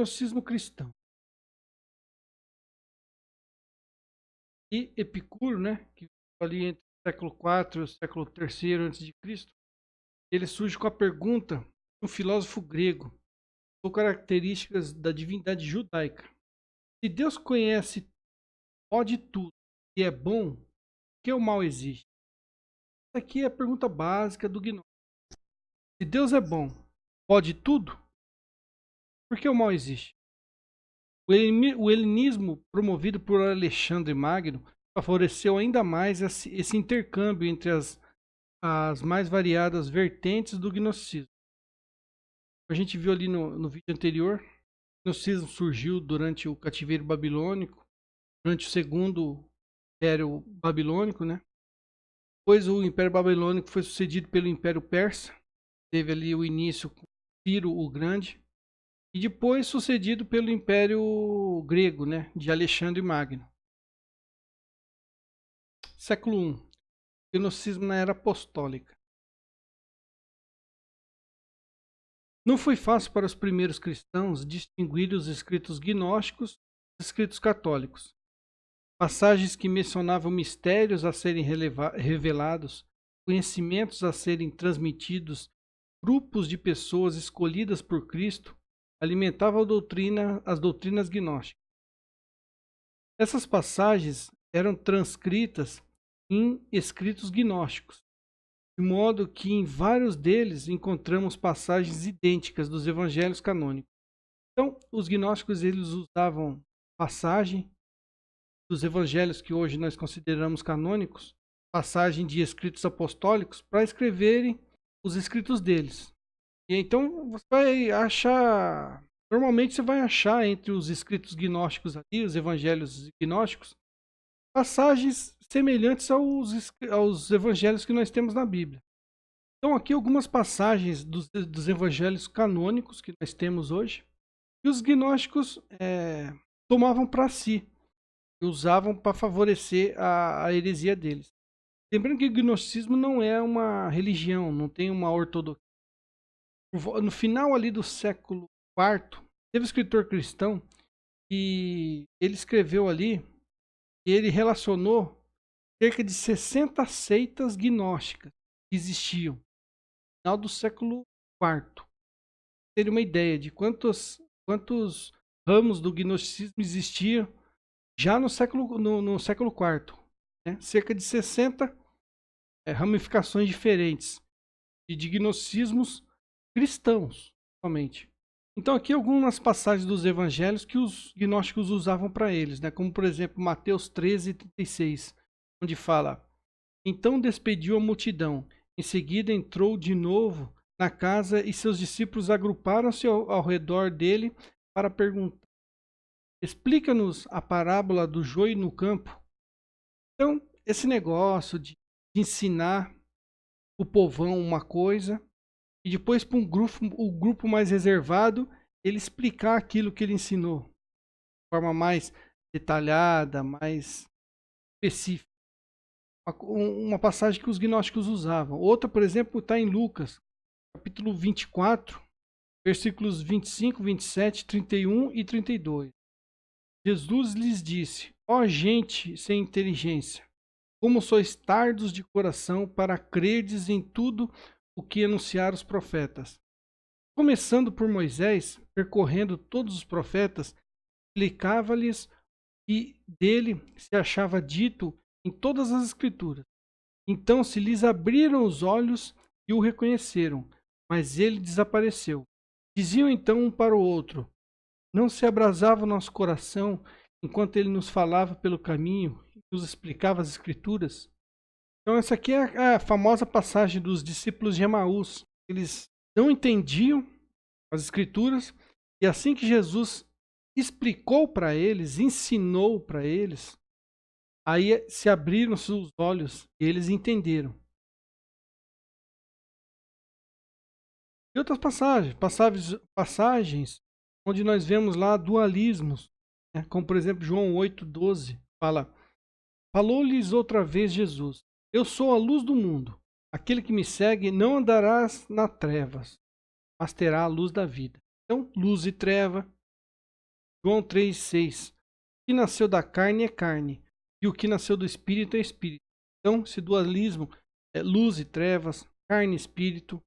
gnosticismo cristão. E Epicuro, né, que ali entre o século IV e o século III a.C., ele surge com a pergunta de um filósofo grego ou características da divindade judaica. Se Deus conhece, pode tudo e é bom, por que o mal existe? Essa aqui é a pergunta básica do gnóstico. Se Deus é bom, pode tudo, por que o mal existe? O helenismo promovido por Alexandre Magno favoreceu ainda mais esse intercâmbio entre as mais variadas vertentes do gnosticismo. A gente viu ali no vídeo anterior, o gnosticismo surgiu durante o cativeiro babilônico, durante o segundo Império Babilônico, né? Depois o Império Babilônico foi sucedido pelo Império Persa, teve ali o início com Ciro o Grande, e depois sucedido pelo Império Grego, né, de Alexandre Magno. Século I, gnosticismo na Era Apostólica. Não foi fácil para os primeiros cristãos distinguir os escritos gnósticos dos escritos católicos. Passagens que mencionavam mistérios a serem revelados, conhecimentos a serem transmitidos, grupos de pessoas escolhidas por Cristo, alimentavam as doutrinas gnósticas. Essas passagens eram transcritas em escritos gnósticos, de modo que em vários deles encontramos passagens idênticas dos evangelhos canônicos. Então, os gnósticos eles usavam passagem dos evangelhos que hoje nós consideramos canônicos, passagem de escritos apostólicos, para escreverem os escritos deles. E então você vai achar, normalmente você vai achar entre os escritos gnósticos ali, os evangelhos gnósticos, passagens semelhantes aos evangelhos que nós temos na Bíblia. Então aqui algumas passagens dos evangelhos canônicos que nós temos hoje, que os gnósticos tomavam para si, e usavam para favorecer a heresia deles. Lembrando que o gnosticismo não é uma religião, não tem uma ortodoxia. No final ali do século IV, teve um escritor cristão e ele escreveu ali, e ele relacionou cerca de 60 seitas gnósticas que existiam no final do século IV. Ter uma ideia de quantos ramos do gnosticismo existiam já no século IV. Né? Cerca de 60 ramificações diferentes de gnosticismos cristãos somente. Então aqui algumas passagens dos evangelhos que os gnósticos usavam para eles, né? Como por exemplo Mateus 13:36, onde fala: então despediu a multidão, em seguida entrou de novo na casa e seus discípulos agruparam-se ao redor dele para perguntar: explica-nos a parábola do joio no campo. Então esse negócio de ensinar o povão uma coisa e depois para o grupo mais reservado, ele explicar aquilo que ele ensinou de forma mais detalhada, mais específica. Uma passagem que os gnósticos usavam. Outra, por exemplo, está em Lucas, capítulo 24, versículos 25, 27, 31 e 32. Jesus lhes disse: ó gente sem inteligência, como sois tardos de coração para crerdes em tudo o que anunciaram os profetas. Começando por Moisés, percorrendo todos os profetas, explicava-lhes que dele se achava dito em todas as escrituras. Então se lhes abriram os olhos e o reconheceram, mas ele desapareceu. Diziam então um para o outro: não se abrasava o nosso coração enquanto ele nos falava pelo caminho e nos explicava as escrituras? Então essa aqui é a famosa passagem dos discípulos de Emaús. Eles não entendiam as escrituras e assim que Jesus explicou para eles, ensinou para eles, aí se abriram seus olhos e eles entenderam. E outras passagens onde nós vemos lá dualismos, né? Como por exemplo João 8:12, falou-lhes outra vez Jesus: eu sou a luz do mundo. Aquele que me segue não andará nas trevas, mas terá a luz da vida. Então, luz e treva, João 3,6. O que nasceu da carne é carne, e o que nasceu do espírito é espírito. Então, esse dualismo é luz e trevas, carne e espírito.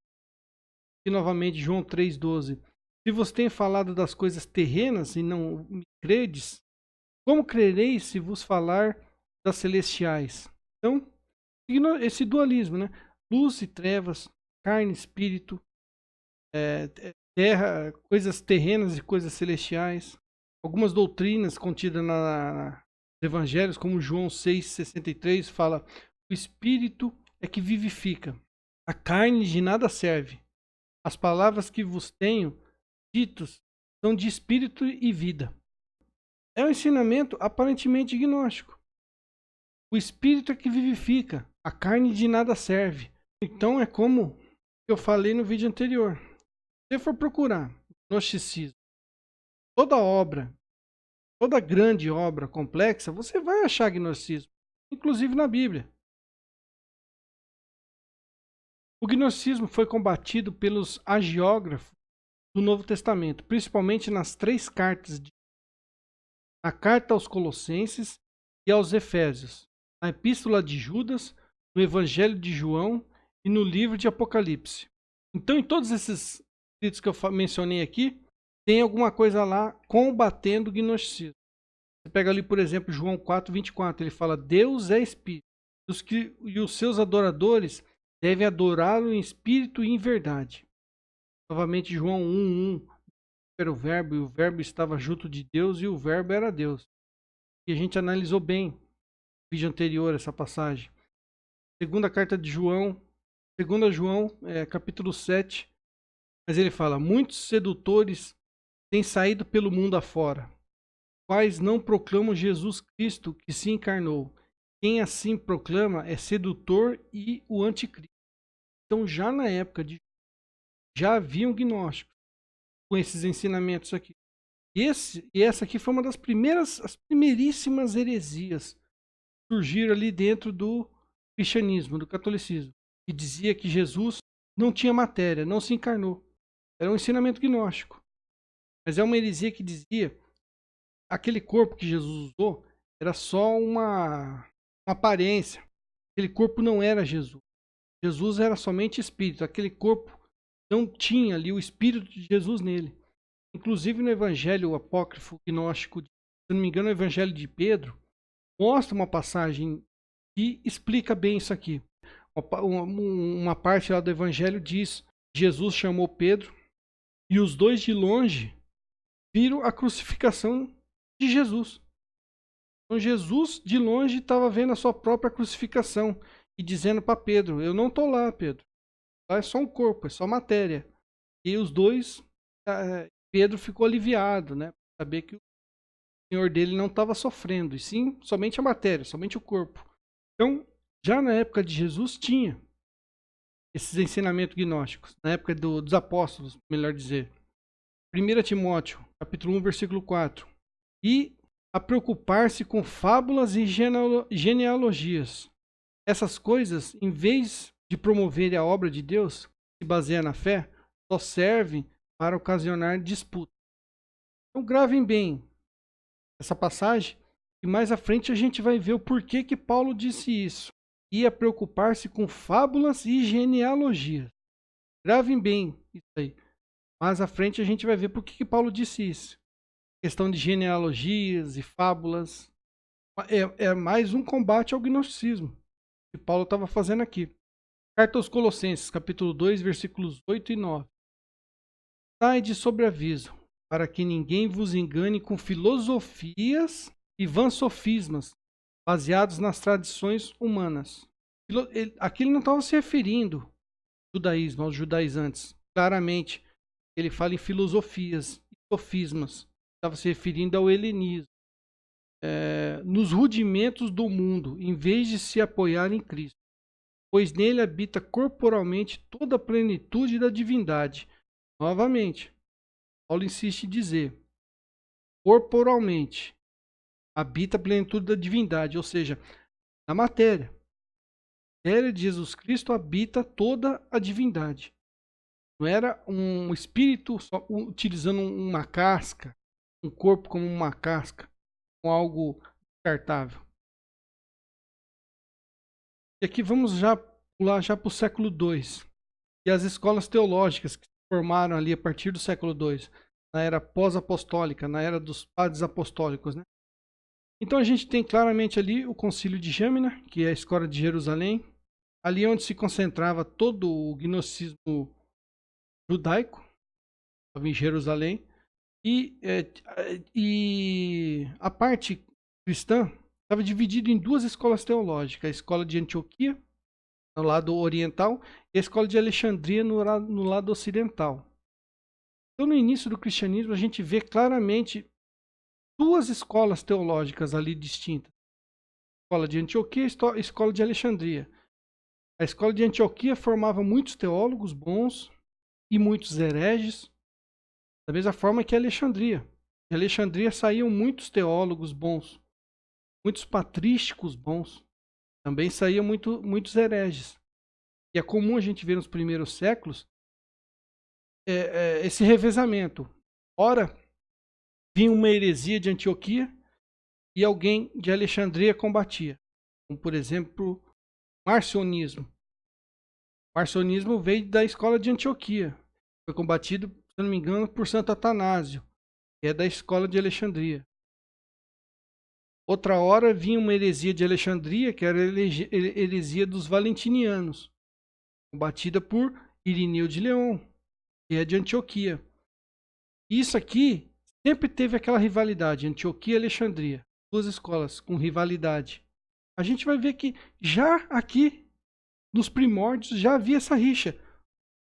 E novamente, João 3,12. Se vos tenho falado das coisas terrenas e não me credes, como crereis se vos falar das celestiais? Então, esse dualismo, né? Luz e trevas, carne e espírito, terra, coisas terrenas e coisas celestiais. Algumas doutrinas contidas nos evangelhos, como João 6,63, fala: o espírito é que vivifica, a carne de nada serve. As palavras que vos tenho ditos são de espírito e vida. É um ensinamento aparentemente gnóstico. O espírito é que vivifica, a carne de nada serve. Então é como eu falei no vídeo anterior. Se você for procurar gnosticismo, toda obra, toda grande obra complexa, você vai achar gnosticismo, inclusive na Bíblia. O gnosticismo foi combatido pelos hagiógrafos do Novo Testamento, principalmente nas 3 cartas, na carta aos Colossenses e aos Efésios, na Epístola de Judas, no Evangelho de João e no livro de Apocalipse. Então, em todos esses escritos que eu mencionei aqui, tem alguma coisa lá combatendo o gnosticismo. Você pega ali, por exemplo, João 4,24, ele fala: Deus é espírito, e os seus adoradores devem adorá-lo em espírito e em verdade. Novamente, João 1,1, era o verbo, e o verbo estava junto de Deus, e o verbo era Deus. E a gente analisou bem no vídeo anterior essa passagem. Segunda carta de João, 2 João, capítulo 7, mas ele fala: muitos sedutores têm saído pelo mundo afora, quais não proclamam Jesus Cristo que se encarnou. Quem assim proclama é sedutor e o anticristo. Então, já na época já haviam gnósticos com esses ensinamentos aqui. E essa aqui foi uma das primeiríssimas heresias que surgiram ali dentro do cristianismo, do catolicismo, que dizia que Jesus não tinha matéria, não se encarnou. Era um ensinamento gnóstico. Mas é uma heresia que dizia aquele corpo que Jesus usou era só uma aparência. Aquele corpo não era Jesus. Jesus era somente espírito. Aquele corpo não tinha ali o espírito de Jesus nele. Inclusive no evangelho apócrifo gnóstico, se não me engano, o evangelho de Pedro, mostra uma passagem que explica bem isso aqui. Uma parte lá do evangelho diz: Jesus chamou Pedro e os dois de longe viram a crucificação de Jesus. Então Jesus de longe estava vendo a sua própria crucificação e dizendo para Pedro: eu não estou lá, Pedro. Lá é só um corpo, é só matéria. E os dois, Pedro ficou aliviado, né? Saber que o Senhor dele não estava sofrendo, e sim somente a matéria, somente o corpo. Então, já na época de Jesus tinha esses ensinamentos gnósticos, na época dos apóstolos, melhor dizer. 1 Timóteo, capítulo 1, versículo 4. E a preocupar-se com fábulas e genealogias. Essas coisas, em vez de promoverem a obra de Deus, que se baseia na fé, só servem para ocasionar disputa. Então gravem bem essa passagem e mais à frente a gente vai ver o porquê que Paulo disse isso. Ia preocupar-se com fábulas e genealogias. Gravem bem isso aí. Mais à frente a gente vai ver porquê que Paulo disse isso. Questão de genealogias e fábulas. É mais um combate ao gnosticismo que Paulo estava fazendo aqui. Carta aos Colossenses, capítulo 2, versículos 8 e 9. Sai de sobreaviso, para que ninguém vos engane com filosofias e vãs sofismas, baseados nas tradições humanas. Aqui ele não estava se referindo ao judaísmo, aos judaizantes. Claramente, ele fala em filosofias e sofismas. Estava se referindo ao helenismo. Nos rudimentos do mundo, em vez de se apoiar em Cristo. Pois nele habita corporalmente toda a plenitude da divindade. Novamente, Paulo insiste em dizer, corporalmente habita a plenitude da divindade, ou seja, na matéria. A matéria de Jesus Cristo habita toda a divindade. Não era um espírito só utilizando uma casca, um corpo como uma casca, com algo descartável. E aqui vamos já pular já para o século II. E as escolas teológicas que se formaram ali a partir do século II, na era pós-apostólica, na era dos padres apostólicos, né? Então a gente tem claramente ali o Concílio de Jâmina, que é a escola de Jerusalém, ali onde se concentrava todo o gnosticismo judaico, em Jerusalém, e a parte cristã estava dividida em duas escolas teológicas, a escola de Antioquia, no lado oriental, e a escola de Alexandria no lado ocidental. Então, no início do cristianismo, a gente vê claramente duas escolas teológicas ali distintas. A escola de Antioquia e a escola de Alexandria. A escola de Antioquia formava muitos teólogos bons e muitos hereges, da mesma forma que Alexandria. De Alexandria saíam muitos teólogos bons, muitos patrísticos bons, também saíam muitos hereges. E é comum a gente ver nos primeiros séculos esse revezamento. Ora, vinha uma heresia de Antioquia e alguém de Alexandria combatia. Como, por exemplo, marcionismo. O marcionismo veio da escola de Antioquia. Foi combatido, se não me engano, por Santo Atanásio, que é da escola de Alexandria. Outra hora vinha uma heresia de Alexandria, que era a heresia dos valentinianos, combatida por Irineu de Leão, que é de Antioquia. Isso aqui sempre teve aquela rivalidade, Antioquia e Alexandria, duas escolas com rivalidade. A gente vai ver que já aqui, nos primórdios, já havia essa rixa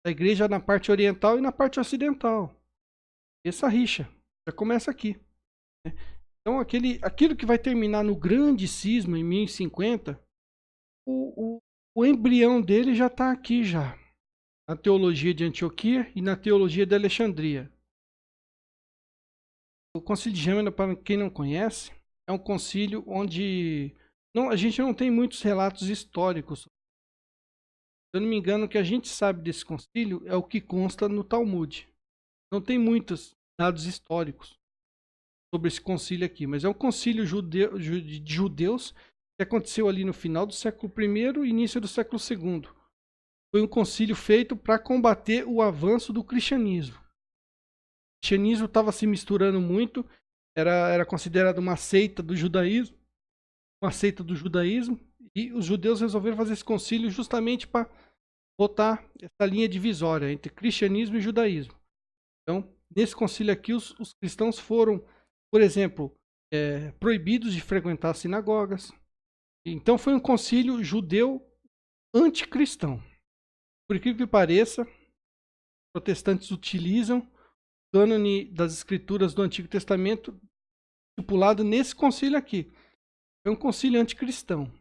da igreja na parte oriental e na parte ocidental. Essa rixa já começa aqui, né? Então, aquilo que vai terminar no grande cisma em 1050, o embrião dele já está aqui já, na teologia de Antioquia e na teologia de Alexandria. O Concílio de Jâmina, para quem não conhece, é um concílio onde a gente não tem muitos relatos históricos. Se eu não me engano, o que a gente sabe desse concílio é o que consta no Talmud. Não tem muitos dados históricos sobre esse concílio aqui, mas é um concílio de judeus que aconteceu ali no final do século I e início do século II. Foi um concílio feito para combater o avanço do cristianismo. O cristianismo estava se misturando muito, era considerado uma seita do judaísmo, e os judeus resolveram fazer esse concílio justamente para botar essa linha divisória entre cristianismo e judaísmo. Então, nesse concílio aqui, os cristãos foram, por exemplo, proibidos de frequentar sinagogas. Então, foi um concílio judeu anticristão. Por incrível que pareça, protestantes utilizam o cânone das escrituras do Antigo Testamento estipulado nesse concílio aqui. É um concílio anticristão.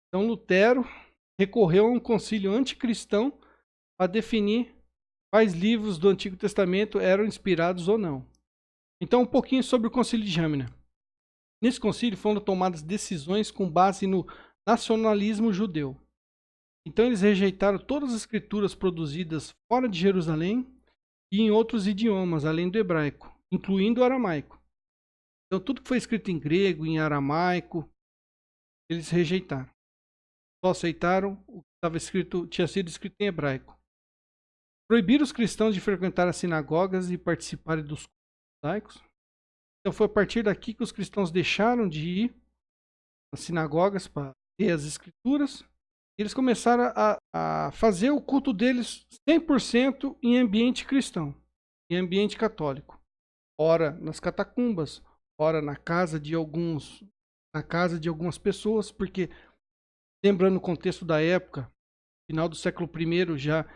Então, Lutero recorreu a um concílio anticristão para definir quais livros do Antigo Testamento eram inspirados ou não. Então, um pouquinho sobre o Concílio de Jâmina. Nesse concílio foram tomadas decisões com base no nacionalismo judeu. Então, eles rejeitaram todas as escrituras produzidas fora de Jerusalém e em outros idiomas, além do hebraico, incluindo o aramaico. Então, tudo que foi escrito em grego, em aramaico, eles rejeitaram. Só aceitaram o que estava escrito, tinha sido escrito em hebraico. Proibiram os cristãos de frequentar as sinagogas e participarem dos cultos judaicos. Então, foi a partir daqui que os cristãos deixaram de ir às sinagogas para ler as escrituras. E eles começaram a fazer o culto deles 100% em ambiente cristão, em ambiente católico. Ora nas catacumbas, ora na casa de algumas pessoas, porque lembrando o contexto da época, final do século I já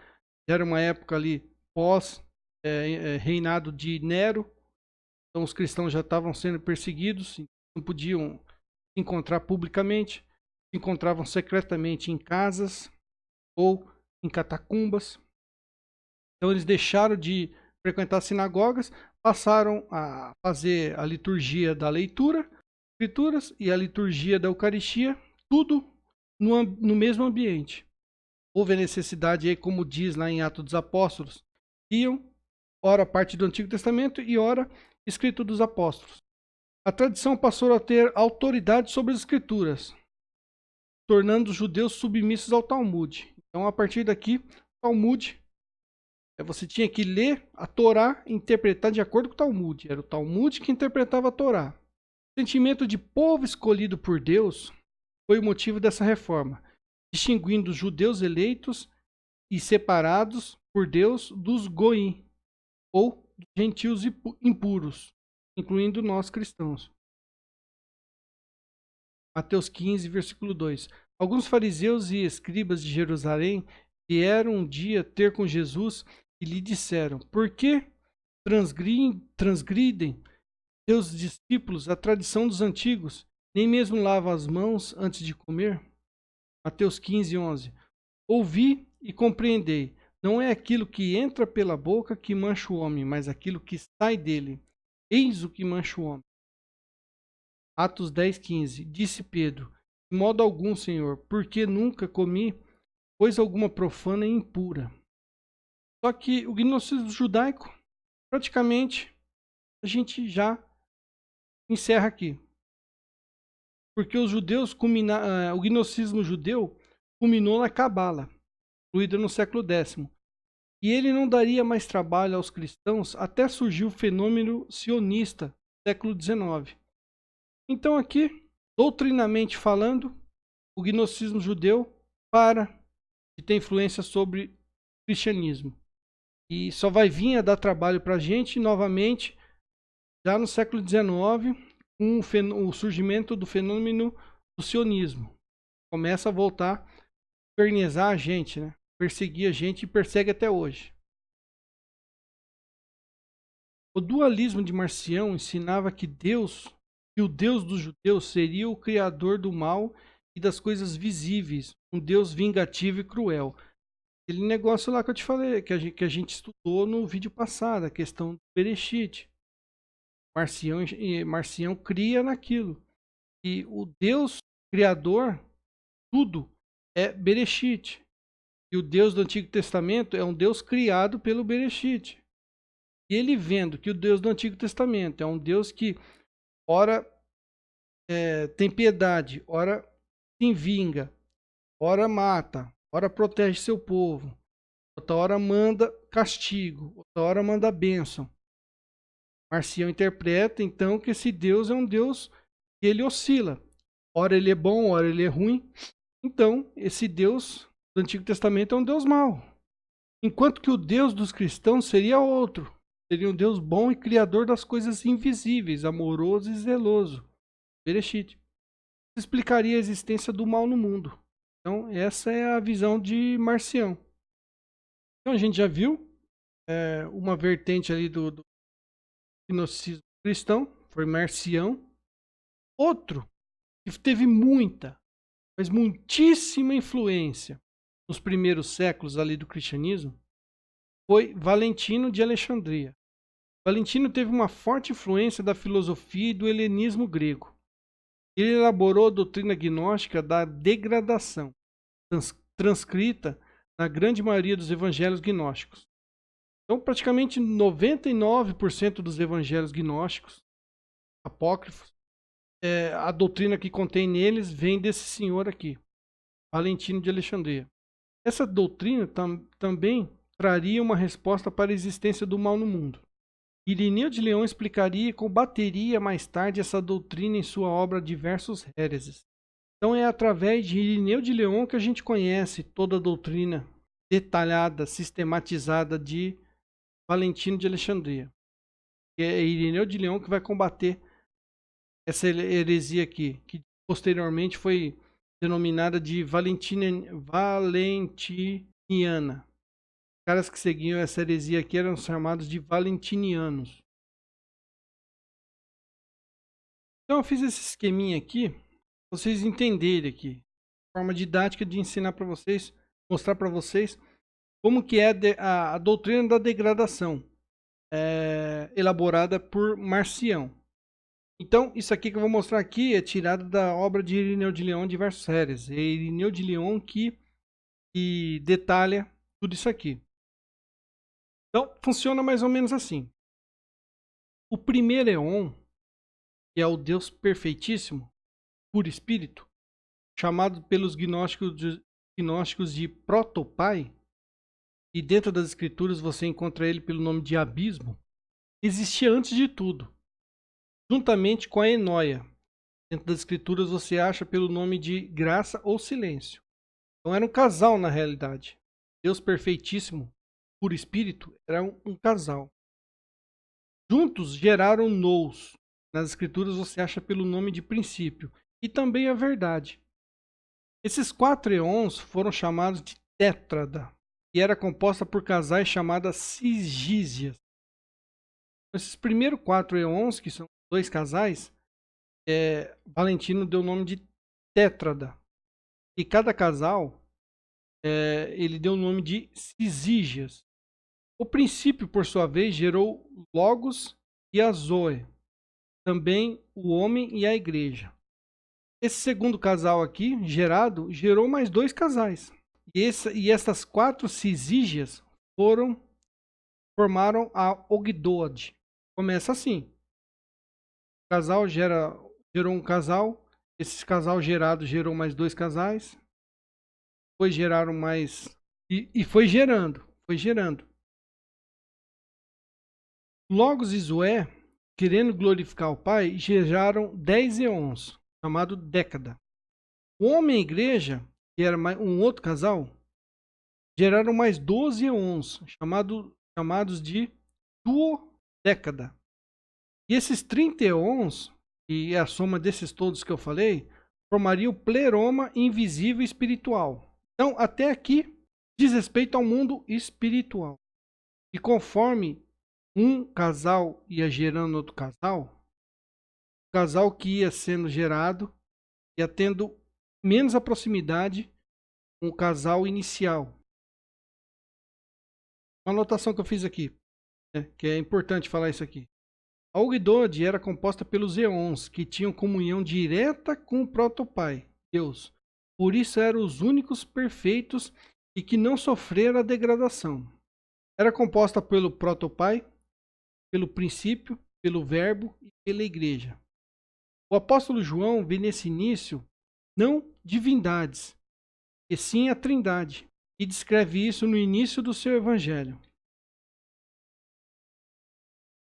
era uma época ali pós reinado de Nero, então os cristãos já estavam sendo perseguidos, não podiam se encontrar publicamente, se encontravam secretamente em casas ou em catacumbas. Então eles deixaram de frequentar sinagogas, passaram a fazer a liturgia da leitura, escrituras e a liturgia da Eucaristia, tudo no mesmo ambiente. Houve a necessidade, aí, como diz lá em Atos dos Apóstolos, iam, ora parte do Antigo Testamento e ora escrito dos apóstolos. A tradição passou a ter autoridade sobre as escrituras, tornando os judeus submissos ao Talmud. Então, a partir daqui, o Talmud, você tinha que ler a Torá e interpretar de acordo com o Talmud. Era o Talmud que interpretava a Torá. O sentimento de povo escolhido por Deus foi o motivo dessa reforma, distinguindo os judeus eleitos e separados por Deus dos goim, ou gentios impuros, incluindo nós cristãos. Mateus 15, versículo 2. Alguns fariseus e escribas de Jerusalém vieram um dia ter com Jesus e lhe disseram: Por que transgridem seus discípulos a tradição dos antigos? Nem mesmo lavam as mãos antes de comer? Mateus 15, 11. Ouvi e compreendei. Não é aquilo que entra pela boca que mancha o homem, mas aquilo que sai dele. Eis o que mancha o homem. Atos 10, 15. Disse Pedro: De modo algum, Senhor, porque nunca comi coisa alguma profana e impura. Só que o gnosticismo judaico, praticamente, a gente já encerra aqui. Porque os judeus o gnosticismo judeu culminou na Cabala, incluída no século X. E ele não daria mais trabalho aos cristãos até surgir o fenômeno sionista, século XIX. Então aqui, doutrinamente falando, o gnosticismo judeu para de ter influência sobre o cristianismo. E só vai vir a dar trabalho para a gente novamente já no século XIX, com o surgimento do fenômeno do sionismo. Começa a voltar a infernizar a gente, né? Perseguir a gente e persegue até hoje. O dualismo de Marcião ensinava que o Deus dos judeus seria o criador do mal e das coisas visíveis, um Deus vingativo e cruel. Aquele negócio lá que eu te falei, que a gente estudou no vídeo passado, a questão do Bereshit. Marcião cria naquilo. E o Deus criador, tudo, é Bereshit. E o Deus do Antigo Testamento é um Deus criado pelo Bereshit. E ele vendo que o Deus do Antigo Testamento é um Deus que ora tem piedade, ora se vinga, ora mata, ora protege seu povo, outra hora manda castigo, outra hora manda bênção. Marcião interpreta então que esse Deus é um Deus que ele oscila. Ora ele é bom, ora ele é ruim. Então, esse Deus do Antigo Testamento é um Deus mau. Enquanto que o Deus dos cristãos seria outro. Seria um Deus bom e criador das coisas invisíveis, amoroso e zeloso. Bereshit. Isso explicaria a existência do mal no mundo. Então, essa é a visão de Marcião. Então, a gente já viu uma vertente ali do gnosticismo cristão, foi Marcião. Outro que teve mas muitíssima influência nos primeiros séculos ali do cristianismo, foi Valentino de Alexandria. Valentino teve uma forte influência da filosofia e do helenismo grego. Ele elaborou a doutrina gnóstica da degradação, transcrita na grande maioria dos evangelhos gnósticos. Então, praticamente 99% dos evangelhos gnósticos, apócrifos, a doutrina que contém neles vem desse senhor aqui, Valentino de Alexandria. Essa doutrina também traria uma resposta para a existência do mal no mundo. Irineu de Leão explicaria e combateria mais tarde essa doutrina em sua obra Diversos Héreses. Então é através de Irineu de Leão que a gente conhece toda a doutrina detalhada, sistematizada de Valentino de Alexandria. É Irineu de Leão que vai combater essa heresia aqui, que posteriormente foi denominada de valentiniana. Os caras que seguiam essa heresia aqui eram chamados de valentinianos. Então eu fiz esse esqueminha aqui, para vocês entenderem aqui. Forma didática de ensinar para vocês, mostrar para vocês como que é a doutrina da degradação, elaborada por Marcião. Então, isso aqui que eu vou mostrar aqui é tirado da obra de Irineu de Leão, Diversos Héreses. É Irineu de Leão que detalha tudo isso aqui. Então, funciona mais ou menos assim. O primeiro Eon, que é o Deus perfeitíssimo, por espírito, chamado pelos gnósticos de protopai, e dentro das escrituras você encontra ele pelo nome de abismo, existia antes de tudo, juntamente com a enóia. Dentro das escrituras você acha pelo nome de graça ou silêncio. Então era um casal na realidade. Deus perfeitíssimo, por espírito, era um casal. Juntos geraram nous. Nas escrituras você acha pelo nome de princípio. E também a verdade. Esses 4 eons foram chamados de tétrada. E era composta por casais chamadas sigísias. Esses primeiros 4 eons, que são 2 casais, Valentino deu o nome de tétrada. E cada casal, ele deu o nome de Cisígias. O princípio, por sua vez, gerou Logos e a Zoe. Também o homem e a igreja. Esse segundo casal aqui, gerado, gerou mais 2 casais. E essas 4 Cisígias formaram a Ogdoad. Começa assim. O casal gerou um casal. Esse casal gerado gerou mais 2 casais. Depois geraram mais. E foi gerando. Foi gerando. Logos e Zoé, querendo glorificar o Pai, geraram 10 eons, chamado década. O homem e a igreja, que era um outro casal, geraram mais 12 eons, chamados de duodécada. E esses 30 eons, e a soma desses todos que eu falei, formaria o pleroma invisível espiritual. Então, até aqui, diz respeito ao mundo espiritual. E conforme um casal ia gerando outro casal, o casal que ia sendo gerado ia tendo menos a proximidade com o casal inicial. Uma anotação que eu fiz aqui, que é importante falar isso aqui. A Ogdoad era composta pelos eons, que tinham comunhão direta com o protopai, Deus. Por isso eram os únicos perfeitos e que não sofreram a degradação. Era composta pelo protopai, pelo princípio, pelo verbo e pela igreja. O apóstolo João vê nesse início não divindades, e sim a trindade, e descreve isso no início do seu evangelho.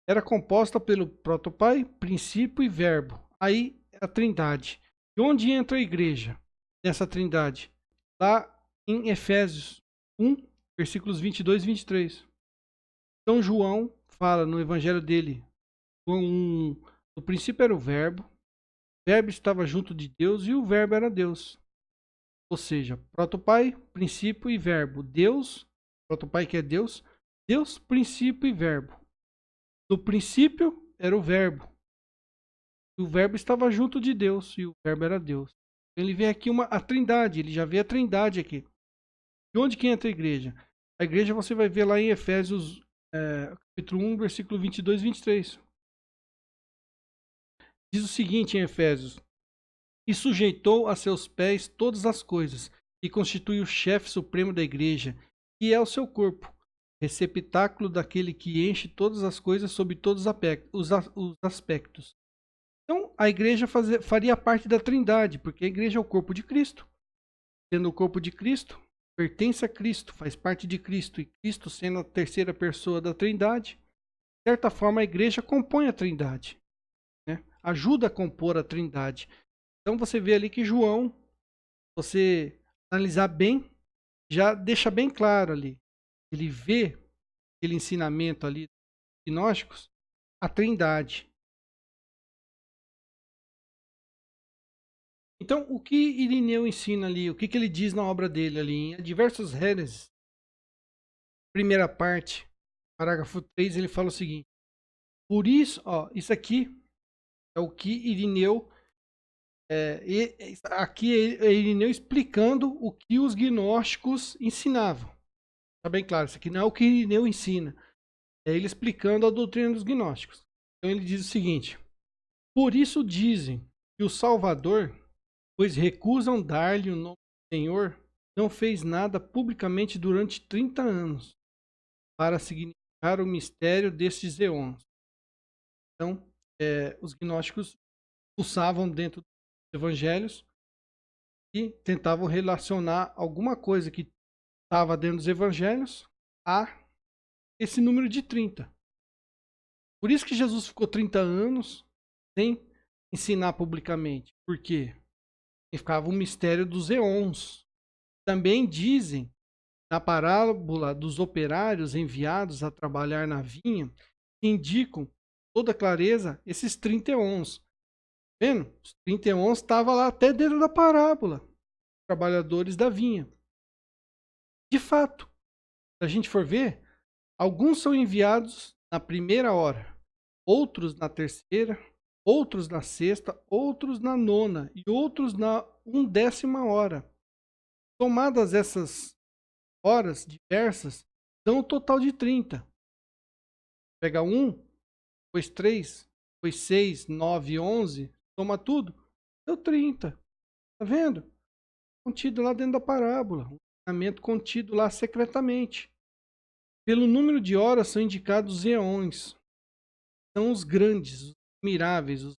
Era composta pelo protopai, princípio e verbo. Aí a trindade. E onde entra a igreja nessa trindade? Lá em Efésios 1, versículos 22 e 23. Então João fala no evangelho dele, João 1, no princípio era o verbo estava junto de Deus e o verbo era Deus. Ou seja, protopai, princípio e verbo. Deus, protopai que é Deus, Deus, princípio e verbo. No princípio era o verbo. E o verbo estava junto de Deus e o verbo era Deus. Ele vê aqui a trindade, ele já vê a trindade aqui. E onde que entra a igreja? A igreja você vai ver lá em Efésios capítulo 1, versículo 22 e 23. Diz o seguinte em Efésios: E sujeitou a seus pés todas as coisas, e constitui o chefe supremo da igreja, que é o seu corpo, receptáculo daquele que enche todas as coisas sob todos os aspectos. Então, a igreja faria parte da trindade, porque a igreja é o corpo de Cristo. Sendo o corpo de Cristo, pertence a Cristo, faz parte de Cristo, e Cristo sendo a terceira pessoa da trindade, de certa forma a igreja compõe a trindade, né? Ajuda a compor a trindade. Então você vê ali que João, você analisar bem, já deixa bem claro ali. Ele vê aquele ensinamento ali dos gnósticos, a trindade. Então, o que Irineu ensina ali? O que ele diz na obra dele ali? Em Diversos Hereses, primeira parte, parágrafo 3, ele fala o seguinte: por isso, isso aqui é o que Irineu aqui é Irineu explicando o que os gnósticos ensinavam. Tá bem claro, isso aqui não é o que Irineu ensina. É ele explicando a doutrina dos gnósticos. Então ele diz o seguinte: por isso dizem que o Salvador, pois recusam dar-lhe o nome do Senhor, não fez nada publicamente durante 30 anos para significar o mistério destes eons. Então, os gnósticos pulsavam dentro dos evangelhos e tentavam relacionar alguma coisa que estava dentro dos evangelhos a esse número de 30. Por isso que Jesus ficou 30 anos sem ensinar publicamente. Por quê? Ficava o mistério dos eons. Também dizem, na parábola dos operários enviados a trabalhar na vinha, que indicam toda clareza esses 30 eons. Vendo? Os 30 eons estavam lá até dentro da parábola. Trabalhadores da vinha. De fato, se a gente for ver, alguns são enviados na primeira hora, outros na terceira, outros na sexta, outros na nona e outros na 1/10 hora. Somadas essas horas diversas, dão um total de 30. Pega 1, depois 3, depois 6, 9, 11, soma tudo, deu 30. Tá vendo? Contido lá dentro da parábola. Um ensinamento contido lá secretamente. Pelo número de horas são indicados os eões. São os grandes, os admiráveis, os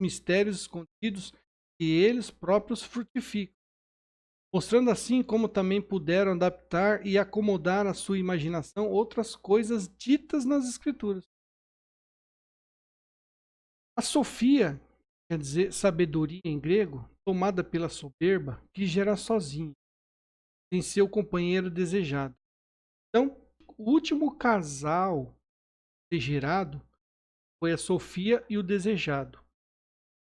mistérios escondidos que eles próprios frutificam, mostrando assim como também puderam adaptar e acomodar à sua imaginação outras coisas ditas nas Escrituras. A Sofia, quer dizer sabedoria em grego, tomada pela soberba, que gera sozinho, sem seu companheiro desejado. Então, o último casal gerado foi a Sofia e o desejado.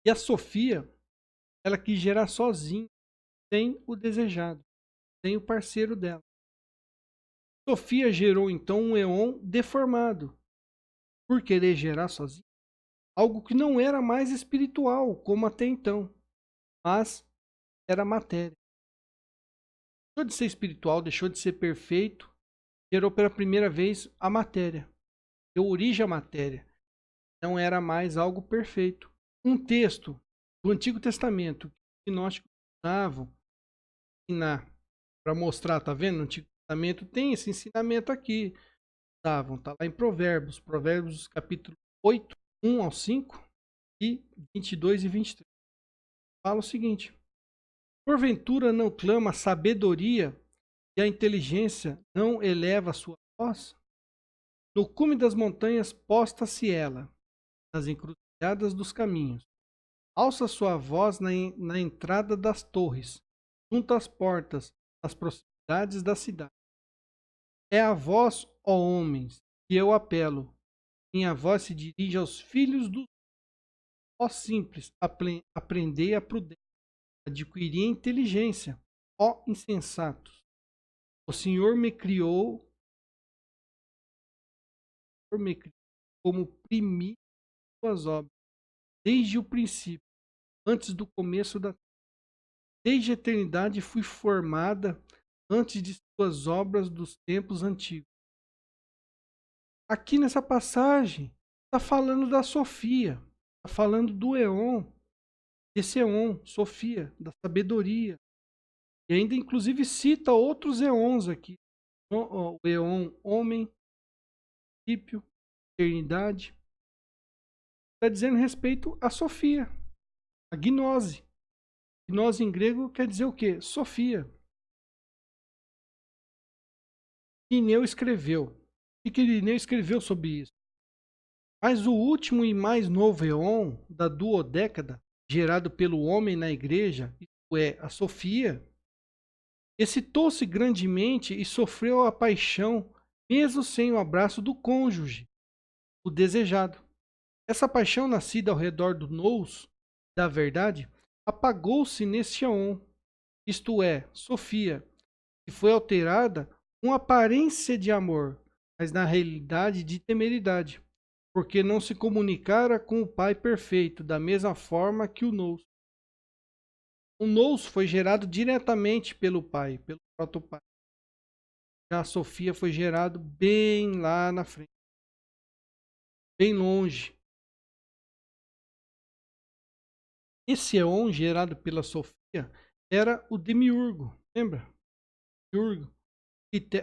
E a Sofia, ela quis gerar sozinha, sem o desejado, sem o parceiro dela. Sofia gerou então um éon deformado, por querer gerar sozinha, algo que não era mais espiritual, como até então, mas era matéria. Deixou de ser espiritual, deixou de ser perfeito, gerou pela primeira vez a matéria, deu origem à matéria. Não era mais algo perfeito. Um texto do Antigo Testamento que os gnósticos usavam ensinar para mostrar, tá vendo? No Antigo Testamento tem esse ensinamento aqui. Usavam, tá lá em Provérbios, Provérbios capítulo 8, 1 ao 5 e 22 e 23. Fala o seguinte: porventura não clama a sabedoria e a inteligência não eleva a sua voz? No cume das montanhas posta-se ela, nas encruzilhadas dos caminhos. Alça sua voz na entrada das torres, junto às portas, nas proximidades da cidade. É a vós, ó homens, que eu apelo. Minha voz se dirige aos filhos dos ó simples, aprendei a prudência, adquiri a inteligência, ó insensatos. O Senhor me criou como primícia de suas obras, desde o princípio, antes do começo da desde a eternidade fui formada antes de suas obras dos tempos antigos. Aqui nessa passagem, está falando da Sofia, está falando do Éon, desse Éon, Sofia, da sabedoria. E ainda, inclusive, cita outros Éons aqui. O Éon, homem, princípio, eternidade. Está dizendo respeito a Sofia, a gnose. Gnose em grego quer dizer o quê? Sofia. Irineu escreveu. O que Irineu escreveu sobre isso? Mas o último e mais novo éon da duodécada, gerado pelo homem na igreja, isto é, a Sofia, excitou-se grandemente e sofreu a paixão, mesmo sem o abraço do cônjuge, o desejado. Essa paixão nascida ao redor do nous, da verdade, apagou-se neste éon, isto é, Sofia, que foi alterada com aparência de amor, mas na realidade de temeridade, porque não se comunicara com o Pai perfeito, da mesma forma que o nous. O nous foi gerado diretamente pelo Pai, pelo protopai. Já a Sofia foi gerado bem lá na frente, bem longe. Esse éon gerado pela Sofia era o demiurgo, lembra? Demiurgo,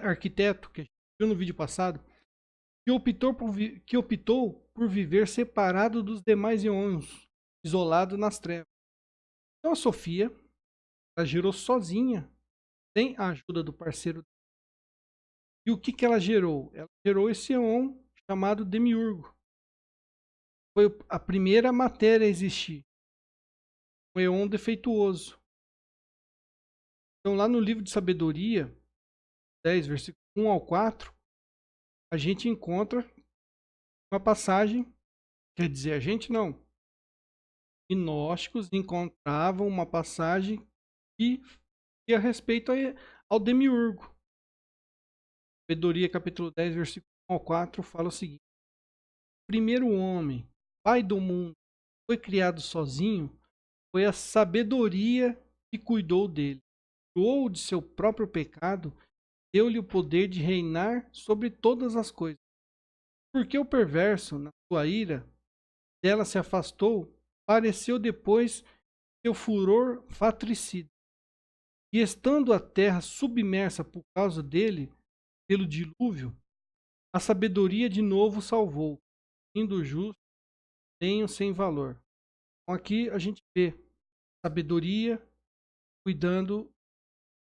arquiteto, que a gente viu no vídeo passado. que optou por viver separado dos demais íons, isolado nas trevas. Então a Sofia, ela gerou sozinha, sem a ajuda do parceiro. E o que ela gerou? Ela gerou esse íon chamado demiurgo. Foi a primeira matéria a existir. Um íon defeituoso. Então lá no livro de Sabedoria, 10, versículo 1 ao 4, a gente encontra uma passagem, quer dizer, a gente não, gnósticos encontravam uma passagem que ia a respeito ao demiurgo. Sabedoria, capítulo 10, versículo 1 ao 4, fala o seguinte: o primeiro homem, pai do mundo, foi criado sozinho, foi a sabedoria que cuidou dele. Doou de seu próprio pecado, deu-lhe o poder de reinar sobre todas as coisas. Porque o perverso, na sua ira, dela se afastou, pareceu depois seu furor fratricida. E estando a terra submersa por causa dele, pelo dilúvio, a sabedoria de novo salvou, indo justo, tenho sem valor. Então aqui a gente vê sabedoria cuidando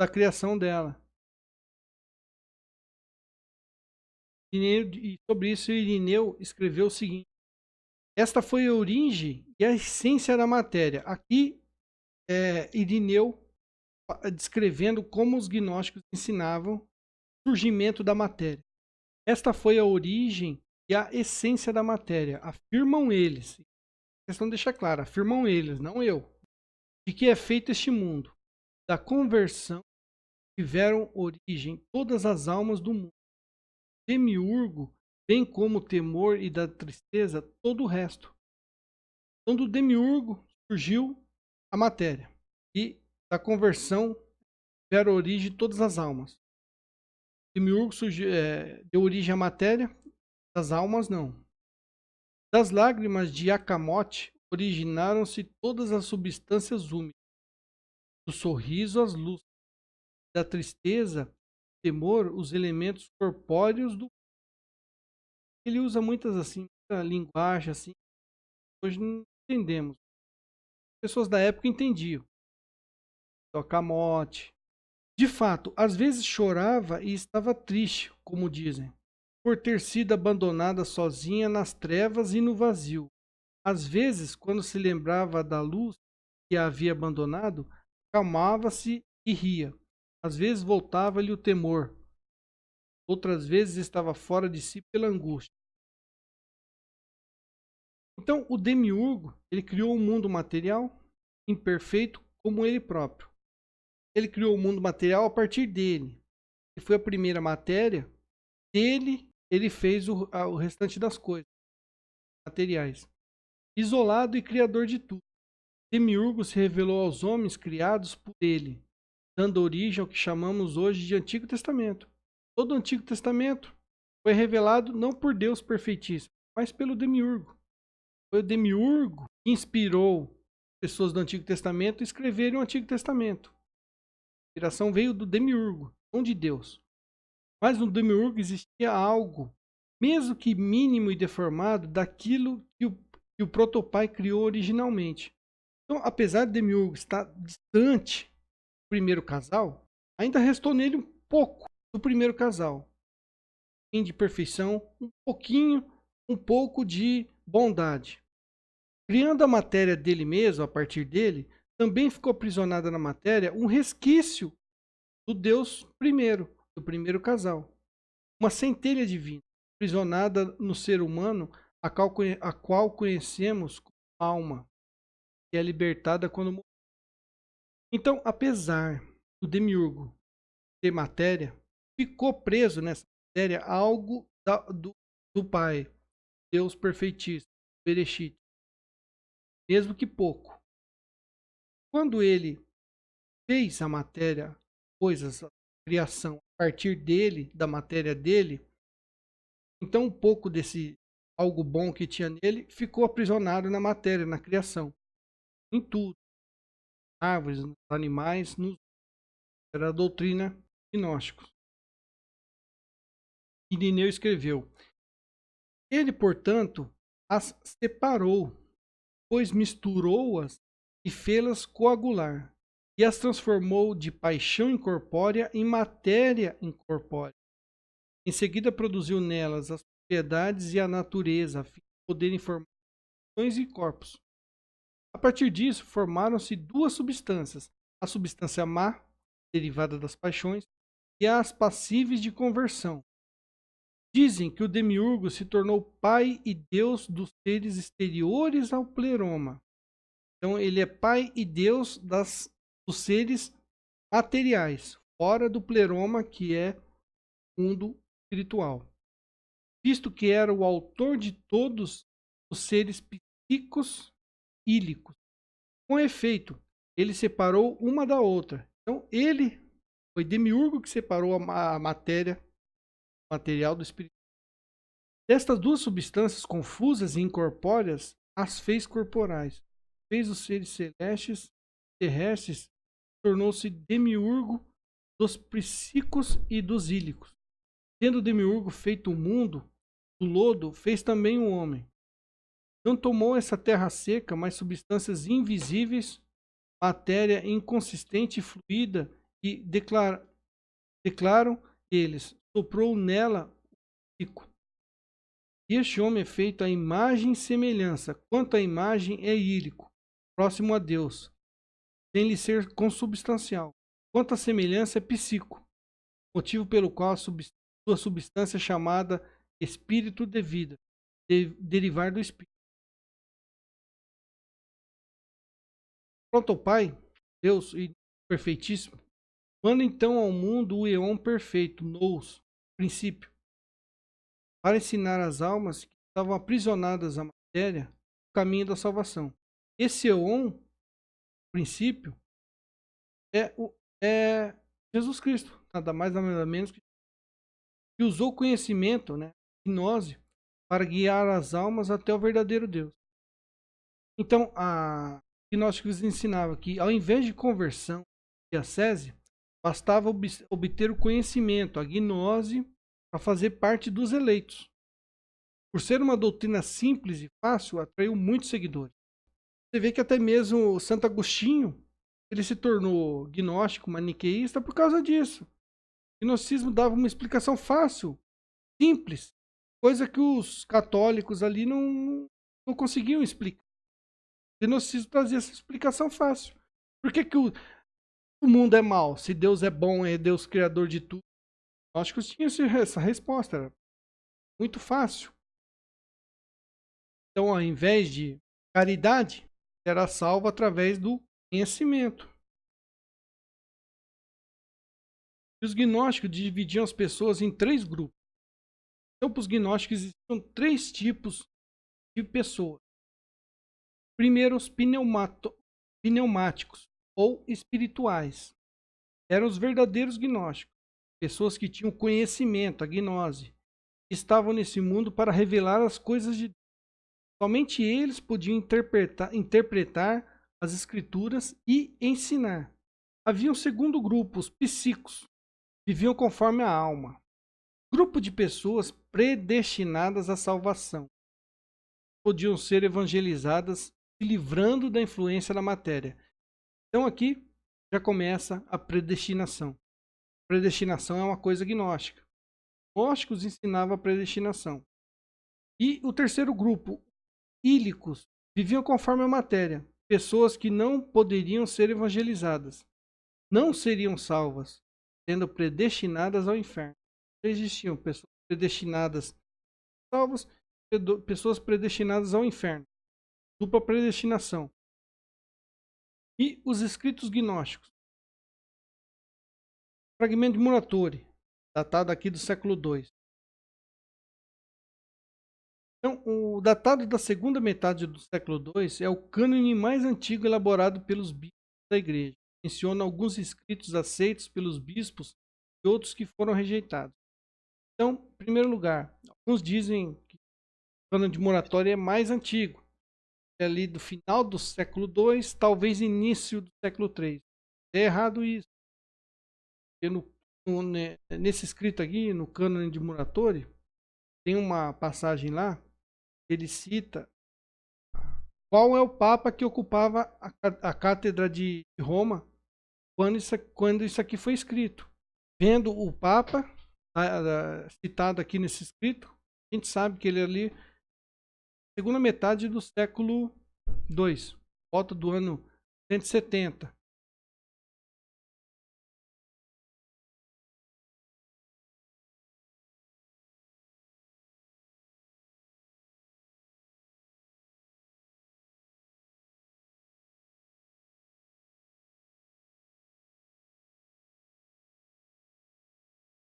da criação dela. E sobre isso Irineu escreveu o seguinte: esta foi a origem e a essência da matéria. Aqui Irineu descrevendo como os gnósticos ensinavam o surgimento da matéria. Esta foi a origem e a essência da matéria. Afirmam eles. A questão deixa clara, afirmam eles, não eu. De que é feito este mundo? Da conversão tiveram origem todas as almas do mundo. Demiurgo, bem como o temor e da tristeza, todo o resto. Então do demiurgo surgiu a matéria. E da conversão tiveram origem todas as almas. Demiurgo deu origem à matéria, das almas não. Das lágrimas de Acamote originaram-se todas as substâncias úmidas. Do sorriso as luzes, da tristeza, temor, os elementos corpóreos do. Ele usa muitas assim, muita linguagem assim. Hoje não entendemos. As pessoas da época entendiam. Do Acamote. De fato, às vezes chorava e estava triste, como dizem, por ter sido abandonada sozinha nas trevas e no vazio. Às vezes, quando se lembrava da luz que a havia abandonado, acalmava-se e ria. Às vezes voltava-lhe o temor. Outras vezes estava fora de si pela angústia. Então, o demiurgo, ele criou um mundo material imperfeito como ele próprio. Ele criou o mundo material a partir dele. E foi a primeira matéria. Dele, ele fez o restante das coisas materiais. Isolado e criador de tudo. Demiurgo se revelou aos homens criados por ele, dando origem ao que chamamos hoje de Antigo Testamento. Todo o Antigo Testamento foi revelado não por Deus perfeitíssimo, mas pelo Demiurgo. Foi o Demiurgo que inspirou pessoas do Antigo Testamento a escreverem o Antigo Testamento. A inspiração veio do Demiurgo, não de Deus. Mas no Demiurgo existia algo, mesmo que mínimo e deformado, daquilo que o protopai criou originalmente. Então, apesar de Demiurgo estar distante do primeiro casal, ainda restou nele um pouco do primeiro casal. De perfeição, um pouco de bondade. Criando a matéria dele mesmo, a partir dele, também ficou aprisionada na matéria um resquício do Deus primeiro, do primeiro casal. Uma centelha divina, aprisionada no ser humano, a qual conhecemos como alma, que é libertada quando morre. Então, apesar do demiurgo ter matéria, ficou preso nessa matéria algo do Pai, Deus perfeitíssimo, Bereshit, mesmo que pouco. Quando ele fez a matéria, coisas, a criação, a partir dele, da matéria dele, então um pouco desse algo bom que tinha nele ficou aprisionado na matéria, na criação, em tudo, árvores, nos animais, era a doutrina gnóstica. Irineu escreveu: Ele, portanto, as separou, pois misturou-as e fê-las coagular, e as transformou de paixão incorpórea em matéria incorpórea. Em seguida, produziu nelas as propriedades e a natureza, a fim de poderem formar ações e corpos. A partir disso, formaram-se duas substâncias: a substância má, derivada das paixões, e as passíveis de conversão. Dizem que o demiurgo se tornou pai e Deus dos seres exteriores ao pleroma. Então, ele é pai e Deus dos seres materiais, fora do pleroma, que é o mundo espiritual. Visto que era o autor de todos os seres psíquicos ílicos. Com efeito, ele separou uma da outra. Então, ele foi demiurgo que separou a matéria material do espírito. Destas duas substâncias confusas e incorpóreas, as fez corporais. Fez os seres celestes, terrestres, tornou-se demiurgo dos psíquicos e dos ílicos. Tendo o demiurgo feito o mundo, do lodo, fez também o homem. Não tomou essa terra seca, mas substâncias invisíveis, matéria inconsistente e fluida, e declaram eles, soprou nela o psíquico. E este homem é feito à imagem e semelhança, quanto à imagem é ílico, próximo a Deus, sem lhe ser consubstancial. Quanto à semelhança é psíquico, motivo pelo qual sua substância é chamada espírito de vida, derivar do espírito. Pronto ao Pai, Deus e perfeitíssimo, manda então ao mundo o éon perfeito, nous, princípio, para ensinar às almas que estavam aprisionadas à matéria o caminho da salvação. Esse éon, princípio, é Jesus Cristo, nada mais nada menos que usou o conhecimento, né, gnose, para guiar as almas até o verdadeiro Deus. Então, a gnósticos ensinava que, ao invés de conversão e ascese, bastava obter o conhecimento, a gnose, para fazer parte dos eleitos. Por ser uma doutrina simples e fácil, atraiu muitos seguidores. Você vê que até mesmo Santo Agostinho, ele se tornou gnóstico, maniqueísta por causa disso. O gnosticismo dava uma explicação fácil, simples, coisa que os católicos ali não conseguiam explicar. O gnosticismo trazia essa explicação fácil. Por que o mundo é mau? Se Deus é bom, é Deus criador de tudo. Os gnósticos tinham essa resposta. Era muito fácil. Então, ao invés de caridade, será salvo através do conhecimento. E os gnósticos dividiam as pessoas em três grupos. Então, para os gnósticos existiam três tipos de pessoas. Primeiro, os pneumáticos ou espirituais. Eram os verdadeiros gnósticos. Pessoas que tinham conhecimento, a gnose. Estavam nesse mundo para revelar as coisas de Deus. Somente eles podiam interpretar as escrituras e ensinar. Havia um segundo grupo, os psíquicos. Viviam conforme a alma. Grupo de pessoas predestinadas à salvação. Podiam ser evangelizadas, se livrando da influência da matéria. Então aqui já começa a predestinação. Predestinação é uma coisa gnóstica. Os gnósticos ensinavam a predestinação. E o terceiro grupo, ílicos, viviam conforme a matéria. Pessoas que não poderiam ser evangelizadas. Não seriam salvas, sendo predestinadas ao inferno. Existiam pessoas predestinadas salvas, pessoas predestinadas ao inferno. Dupla predestinação. E os escritos gnósticos. Fragmento de Muratori, datado aqui do século II. Então, o datado da segunda metade do século II é o cânone mais antigo elaborado pelos bispos da igreja. Menciona alguns escritos aceitos pelos bispos e outros que foram rejeitados. Então, em primeiro lugar, alguns dizem que o cânone de Muratori é mais antigo. É ali do final do século II, talvez início do século III. É errado isso. Porque nesse escrito aqui, no cânone de Muratori, tem uma passagem lá, ele cita qual é o Papa que ocupava a cátedra de Roma quando isso aqui foi escrito. Vendo o Papa citado aqui nesse escrito, a gente sabe que ele é ali segunda metade do século II, volta do ano 170.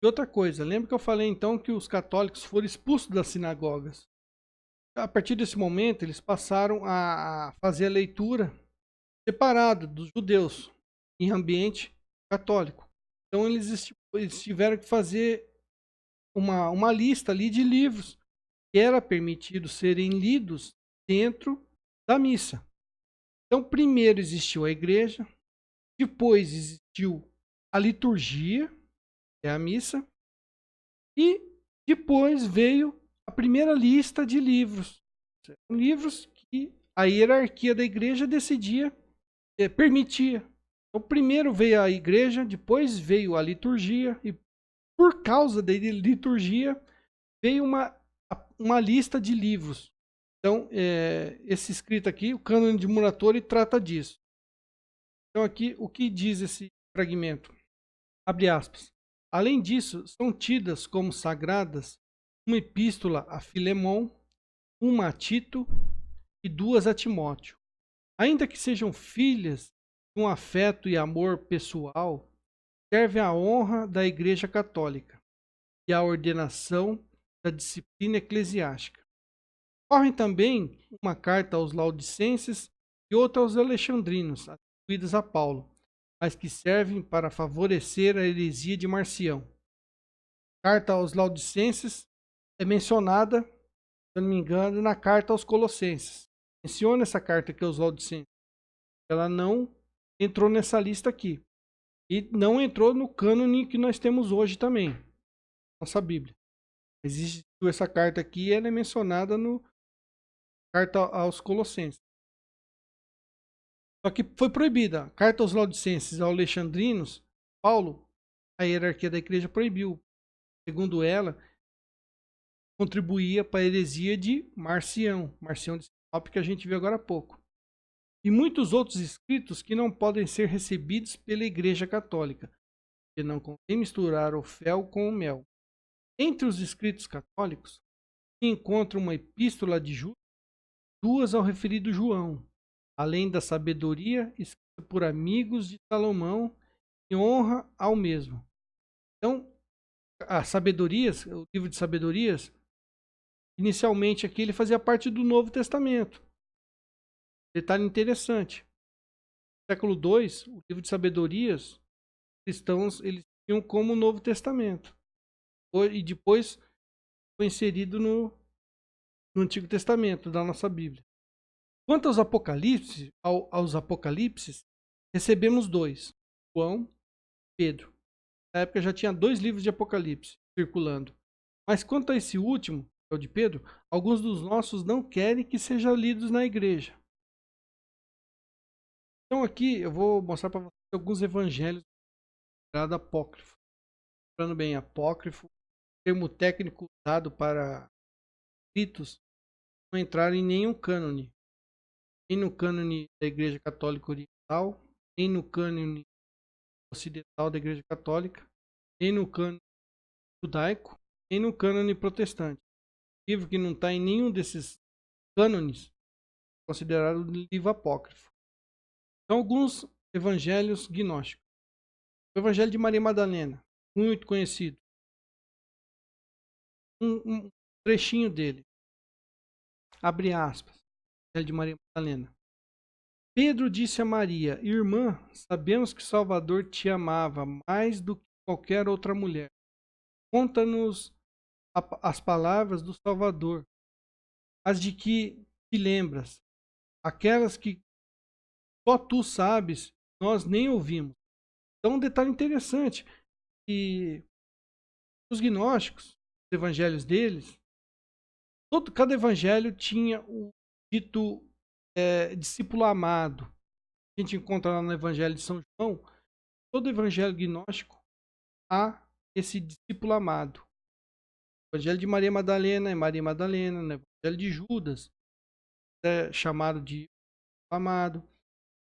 E outra coisa, lembra que eu falei então que os católicos foram expulsos das sinagogas? A partir desse momento, eles passaram a fazer a leitura separado dos judeus em ambiente católico. Então eles tiveram que fazer uma lista ali de livros que era permitido serem lidos dentro da missa. Então primeiro existiu a igreja, depois existiu a liturgia, que é a missa, e depois veio a primeira lista de livros. Livros que a hierarquia da igreja decidia, permitia. Então, primeiro veio a igreja, depois veio a liturgia, e por causa da liturgia veio uma lista de livros. Então, esse escrito aqui, o Cânone de Muratori, trata disso. Então, aqui, o que diz esse fragmento? Abre aspas. Além disso, são tidas como sagradas uma epístola a Filemon, uma a Tito e duas a Timóteo. Ainda que sejam filhas de um afeto e amor pessoal, servem à honra da Igreja Católica e à ordenação da disciplina eclesiástica. Correm também uma carta aos Laodicenses e outra aos Alexandrinos, atribuídas a Paulo, mas que servem para favorecer a heresia de Marcião. A carta aos Laodicenses é mencionada, se eu não me engano, na carta aos Colossenses. Menciona essa carta aqui aos Laodicenses. Ela não entrou nessa lista aqui. E não entrou no cânone que nós temos hoje também. Nossa Bíblia. Existe essa carta aqui e ela é mencionada no carta aos Colossenses. Só que foi proibida. A carta aos Laodicenses, aos Alexandrinos, Paulo, a hierarquia da igreja proibiu. Segundo ela, contribuía para a heresia de Marcião. Marcião de Sinop, que a gente viu agora há pouco. E muitos outros escritos que não podem ser recebidos pela Igreja Católica, que não convém misturar o fel com o mel. Entre os escritos católicos, se encontra uma epístola de Judas, duas ao referido João, além da sabedoria escrita por amigos de Salomão, em honra ao mesmo. Então, a Sabedorias, o livro de Sabedorias, inicialmente aqui ele fazia parte do Novo Testamento. Detalhe interessante. No século II, o livro de Sabedorias, cristãos eles tinham como Novo Testamento. E depois foi inserido no Antigo Testamento, da nossa Bíblia. Quanto aos Apocalipses, recebemos dois, João e Pedro. Na época já tinha dois livros de Apocalipse circulando. Mas quanto a esse último, que é o de Pedro, alguns dos nossos não querem que sejam lidos na igreja. Então aqui eu vou mostrar para vocês alguns evangelhos considerados apócrifos. Falando bem, apócrifo, termo técnico usado para escritos não entrar em nenhum cânone. Nem no cânone da Igreja Católica Oriental, nem no cânone ocidental da Igreja Católica, nem no cânone judaico, nem no cânone protestante. Livro que não está em nenhum desses cânones é considerado livro apócrifo. Então, alguns evangelhos gnósticos. O Evangelho de Maria Madalena, muito conhecido. Um trechinho dele. Abre aspas. Evangelho de Maria Madalena. Pedro disse a Maria: Irmã, sabemos que Salvador te amava mais do que qualquer outra mulher. Conta-nos as palavras do Salvador, as de que te lembras, aquelas que só tu sabes, nós nem ouvimos. Então, um detalhe interessante, que os gnósticos, os evangelhos deles, Cada evangelho tinha o dito discípulo amado. A gente encontra lá no Evangelho de São João, todo evangelho gnóstico há esse discípulo amado. O Evangelho de Maria Madalena é Maria Madalena, né? O Evangelho de Judas é chamado de amado.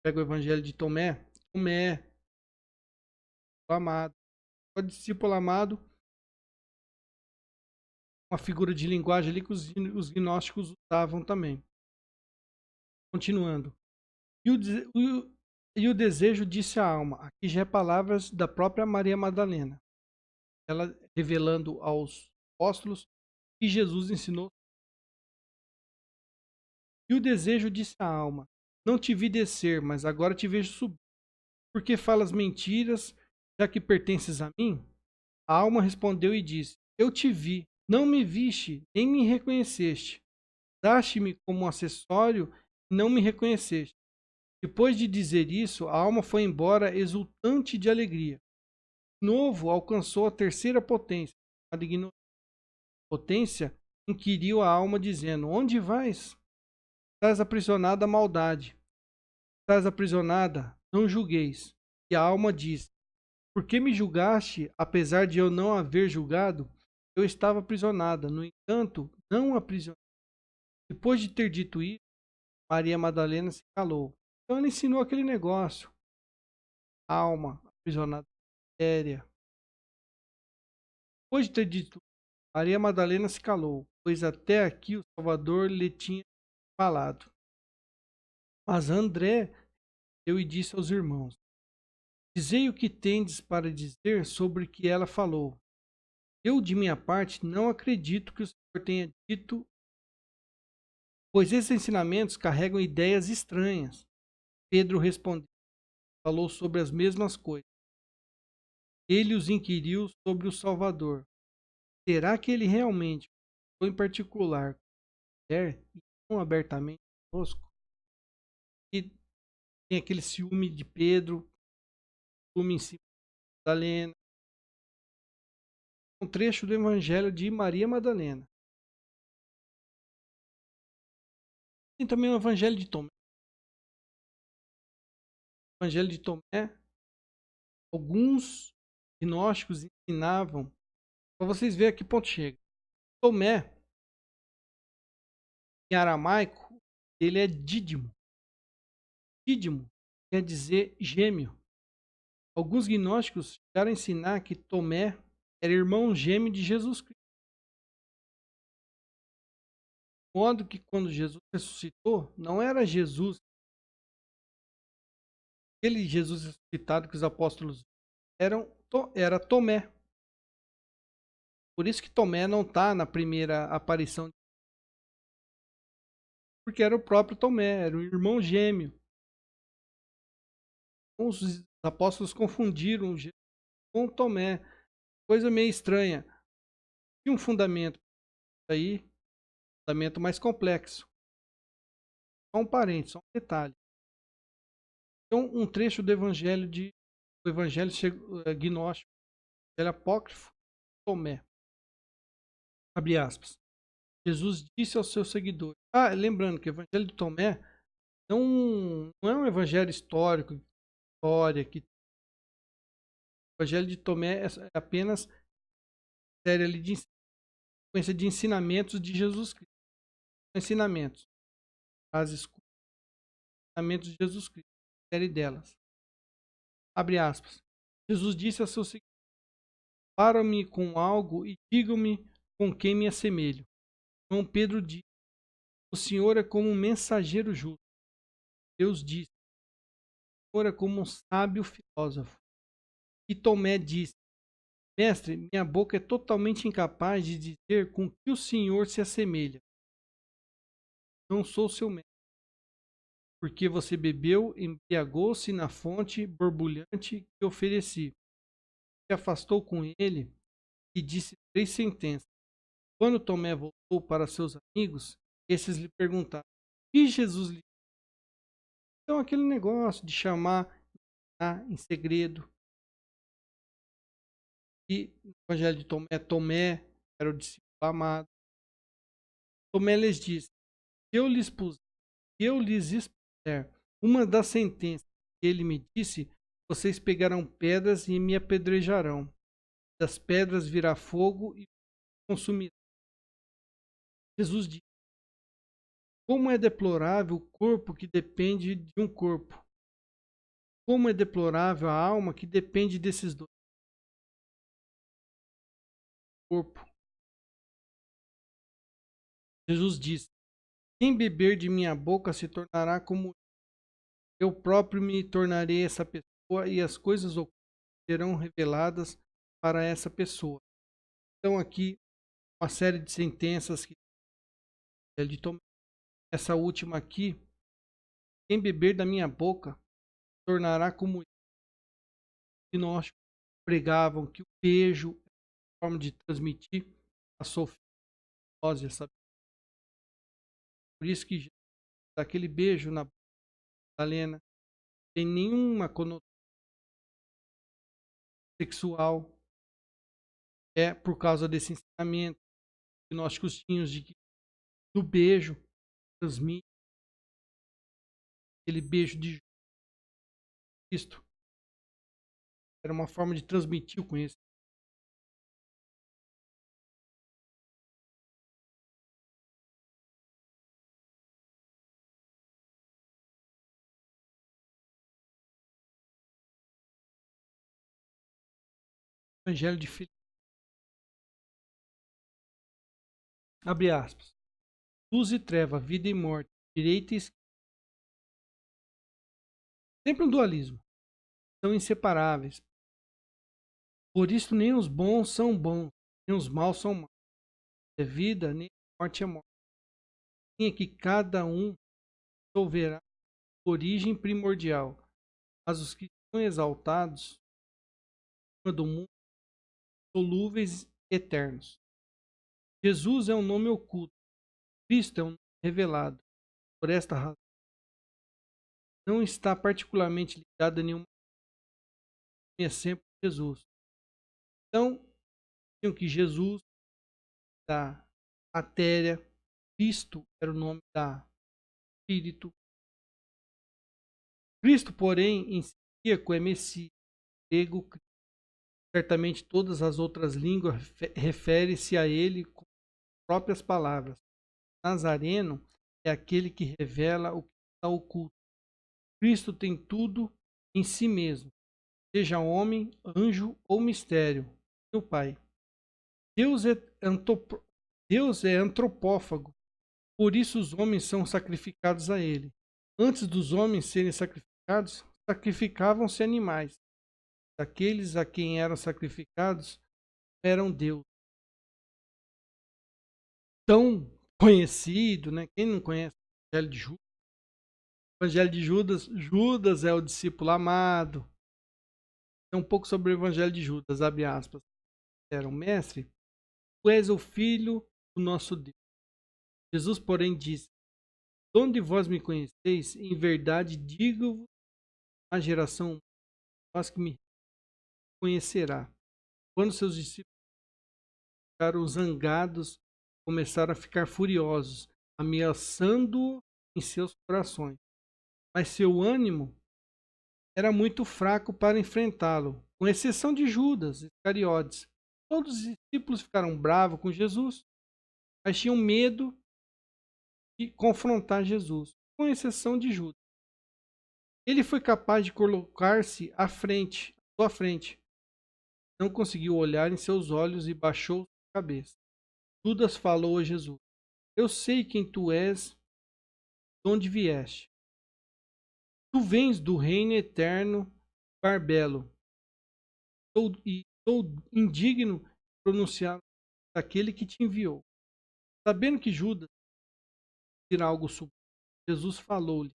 Pega o Evangelho de Tomé, Tomé, amado. O discípulo amado, uma figura de linguagem ali que os gnósticos usavam também. Continuando. E o desejo disse à alma. Aqui já é palavras da própria Maria Madalena. Ela revelando aos apóstolos que Jesus ensinou. E o desejo disse à alma: não te vi descer, mas agora te vejo subir. Por que falas mentiras, já que pertences a mim? A alma respondeu e disse: eu te vi, não me viste, nem me reconheceste. Daste-me como um acessório e não me reconheceste. Depois de dizer isso, a alma foi embora exultante de alegria. De novo alcançou a terceira potência. A potência inquiriu a alma, dizendo: onde vais? Estás aprisionada à maldade. Estás aprisionada, não julgueis. E a alma diz: por que me julgaste, apesar de eu não haver julgado? Eu estava aprisionada, no entanto, não aprisionada. Depois de ter dito isso, Maria Madalena se calou. Então ela ensinou aquele negócio. Alma, aprisionada, séria. Depois de ter dito, Maria Madalena se calou, pois até aqui o Salvador lhe tinha falado. Mas André deu e disse aos irmãos: dizei o que tendes para dizer sobre o que ela falou. Eu, de minha parte, não acredito que o Senhor tenha dito, pois esses ensinamentos carregam ideias estranhas. Pedro respondeu, falou sobre as mesmas coisas. Ele os inquiriu sobre o Salvador. Será que ele realmente, ou em particular, quer e não abertamente conosco? E tem aquele ciúme de Pedro, ciúme em cima de Madalena. Um trecho do Evangelho de Maria Madalena. Tem também o Evangelho de Tomé. O Evangelho de Tomé, alguns gnósticos ensinavam, para vocês verem a que ponto chega. Tomé, em aramaico, ele é Dídimo. Dídimo quer dizer gêmeo. Alguns gnósticos chegaram a ensinar que Tomé era irmão gêmeo de Jesus Cristo. De modo que quando Jesus ressuscitou, não era Jesus, aquele Jesus ressuscitado que os apóstolos era Tomé. Por isso que Tomé não está na primeira aparição, porque era o próprio Tomé, era o irmão gêmeo. Então, os apóstolos confundiram Jesus com Tomé, coisa meio estranha. E um fundamento aí, fundamento mais complexo. Só um parente, só um detalhe. Então, um trecho do Evangelho gnóstico, Evangelho apócrifo, Tomé. Abre aspas. Jesus disse aos seus seguidores. Lembrando que o Evangelho de Tomé não é um evangelho histórico, história, que o Evangelho de Tomé é apenas série ali de sequência de ensinamentos de Jesus Cristo. Ensinamentos, frases, ensinamentos de Jesus Cristo, série delas. Abre aspas. Jesus disse aos seus seguidores: para-me com algo e digam-me com quem me assemelho. João Pedro disse: o Senhor é como um mensageiro justo. Deus disse: o Senhor é como um sábio filósofo. E Tomé disse: mestre, minha boca é totalmente incapaz de dizer com que o Senhor se assemelha. Não sou seu mestre, porque você bebeu, embriagou-se na fonte borbulhante que ofereci. Se afastou com ele e disse 3 sentenças. Quando Tomé voltou para seus amigos, esses lhe perguntaram: o que Jesus lhe disse? Então, aquele negócio de chamar em segredo. E no Evangelho de Tomé, Tomé era o discípulo amado. Tomé lhes disse: se eu lhes expuser uma das sentenças que ele me disse, vocês pegarão pedras e me apedrejarão. Das pedras virá fogo e consumirá. Jesus disse: como é deplorável o corpo que depende de um corpo. Como é deplorável a alma que depende desses dois corpos. Jesus disse: quem beber de minha boca se tornará como eu próprio me tornarei essa pessoa e as coisas ocultas serão reveladas para essa pessoa. Então aqui uma série de sentenças que ele tomou. Essa última aqui, quem beber da minha boca se tornará como eu. Nós pregavam que o beijo é uma forma de transmitir a sofrência, sabe? Por isso que aquele beijo na boca da Helena não tem nenhuma conotação sexual. É por causa desse ensinamento que nós tínhamos de que no beijo transmite aquele beijo de Cristo. Era uma forma de transmitir o conhecimento. Evangelho de Filipe. Abre aspas. Luz e treva, vida e morte, direita e esquerda. Sempre um dualismo. São inseparáveis. Por isso nem os bons são bons, nem os maus são maus. É vida, nem a morte é morte. Assim é que cada um resolverá a origem primordial. Mas os que são exaltados do mundo, solúveis e eternos. Jesus é um nome oculto. Cristo é um nome revelado. Por esta razão, não está particularmente ligado a nenhuma. É sempre Jesus. Então, diziam que Jesus da matéria, Cristo era o nome da Espírito. Cristo, porém, em siríaco é Messias, grego, certamente todas as outras línguas referem-se a ele com próprias palavras. Nazareno é aquele que revela o que está oculto. Cristo tem tudo em si mesmo, seja homem, anjo ou mistério. Meu Pai. Deus é, Deus é antropófago, por isso os homens são sacrificados a ele. Antes dos homens serem sacrificados, sacrificavam-se animais. Aqueles a quem eram sacrificados eram Deus. Tão conhecido, né? Quem não conhece o Evangelho de Judas? O Evangelho de Judas, Judas é o discípulo amado. É um pouco sobre o Evangelho de Judas, abre aspas. Era um mestre, tu és o filho do nosso Deus. Jesus, porém, disse: onde vós me conheceis, em verdade digo-vos, a geração vós que me conhecerá. Quando seus discípulos ficaram zangados, começaram a ficar furiosos, ameaçando-o em seus corações. Mas seu ânimo era muito fraco para enfrentá-lo, com exceção de Judas Iscariotes. Todos os discípulos ficaram bravos com Jesus, mas tinham medo de confrontar Jesus, com exceção de Judas. Ele foi capaz de colocar-se à sua frente. Não conseguiu olhar em seus olhos e baixou sua cabeça. Judas falou a Jesus: eu sei quem tu és, de onde vieste. Tu vens do reino eterno, Barbelo. Sou indigno de pronunciar daquele que te enviou. Sabendo que Judas dirá algo sublime, Jesus falou-lhe: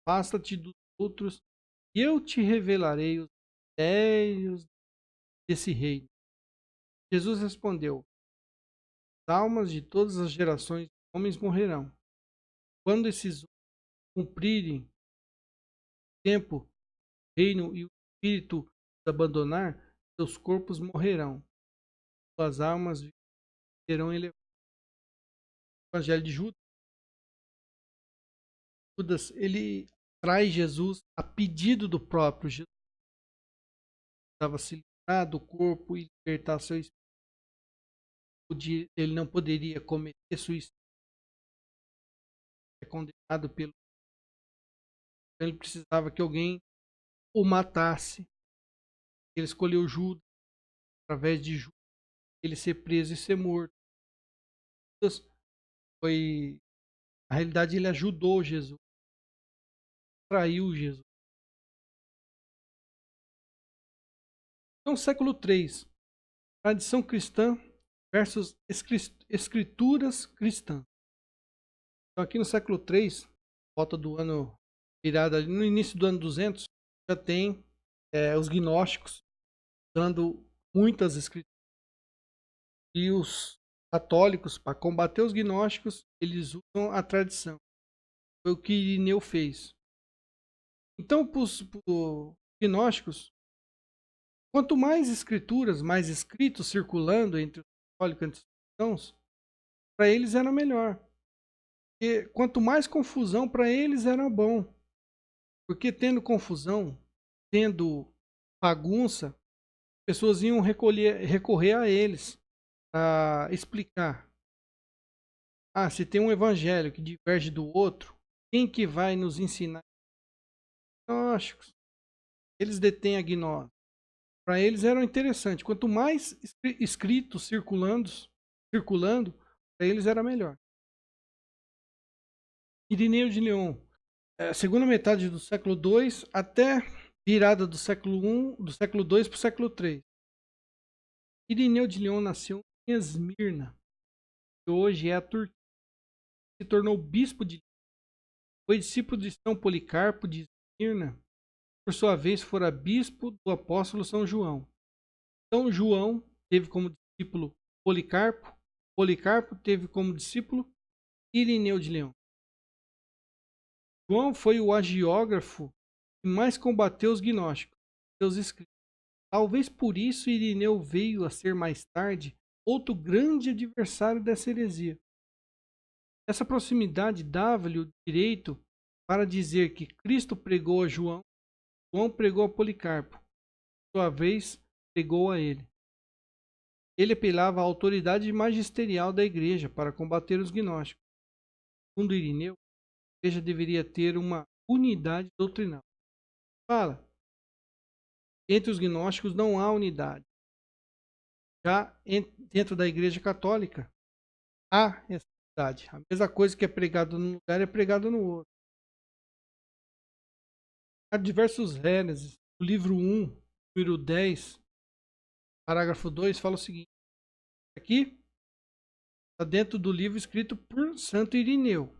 afasta-te dos outros, e eu te revelarei os mistérios desse reino. Jesus respondeu: as almas de todas as gerações de homens morrerão. Quando esses cumprirem o tempo, o reino e o espírito os abandonar, seus corpos morrerão. Suas almas serão elevadas. Evangelho de Judas, Judas ele traz Jesus a pedido do próprio Jesus. Estava se livrar do corpo e libertar seu espírito. Ele não poderia cometer suicídio, é condenado pelo. Então ele precisava que alguém o matasse. Ele escolheu Judas, através de Judas, ele ser preso e ser morto. Judas foi, na realidade, ele ajudou Jesus, traiu Jesus. Então, século III, tradição cristã versus escrituras cristãs. Então, aqui no século III, volta do ano virado ali, no início do ano 200, já tem os gnósticos usando muitas escrituras. E os católicos, para combater os gnósticos, eles usam a tradição. Foi o que Irineu fez. Então, para os gnósticos, quanto mais escrituras, mais escritos circulando entre os católicos e os cristãos, para eles era melhor. Porque quanto mais confusão, para eles era bom. Porque tendo confusão, tendo bagunça, pessoas iam recorrer a eles para explicar. Ah, se tem um evangelho que diverge do outro, quem que vai nos ensinar? Gnósticos. Eles detêm a gnose. Para eles era interessante. Quanto mais escritos circulando, para eles era melhor. Irineu de Lyon, segunda metade do século II até virada do século II para o século III. Irineu de Lyon nasceu em Esmirna, que hoje é a Turquia. Se tornou bispo de Lyon. Foi discípulo de São Policarpo de Esmirna. Por sua vez, fora bispo do apóstolo São João. São João teve como discípulo Policarpo. Policarpo teve como discípulo Irineu de Leão. João foi o agiógrafo que mais combateu os gnósticos, seus escritos. Talvez por isso Irineu veio a ser mais tarde outro grande adversário dessa heresia. Essa proximidade dava-lhe o direito para dizer que Cristo pregou a João, João pregou a Policarpo, por sua vez pregou a ele. Ele apelava à autoridade magisterial da igreja para combater os gnósticos. Segundo Irineu, a igreja deveria ter uma unidade doutrinal. Fala, entre os gnósticos não há unidade. Já dentro da igreja católica, há essa unidade. A mesma coisa que é pregado num lugar é pregado no outro. Há diversos héreses. O livro 1, número 10, parágrafo 2, fala o seguinte. Aqui está dentro do livro escrito por Santo Irineu.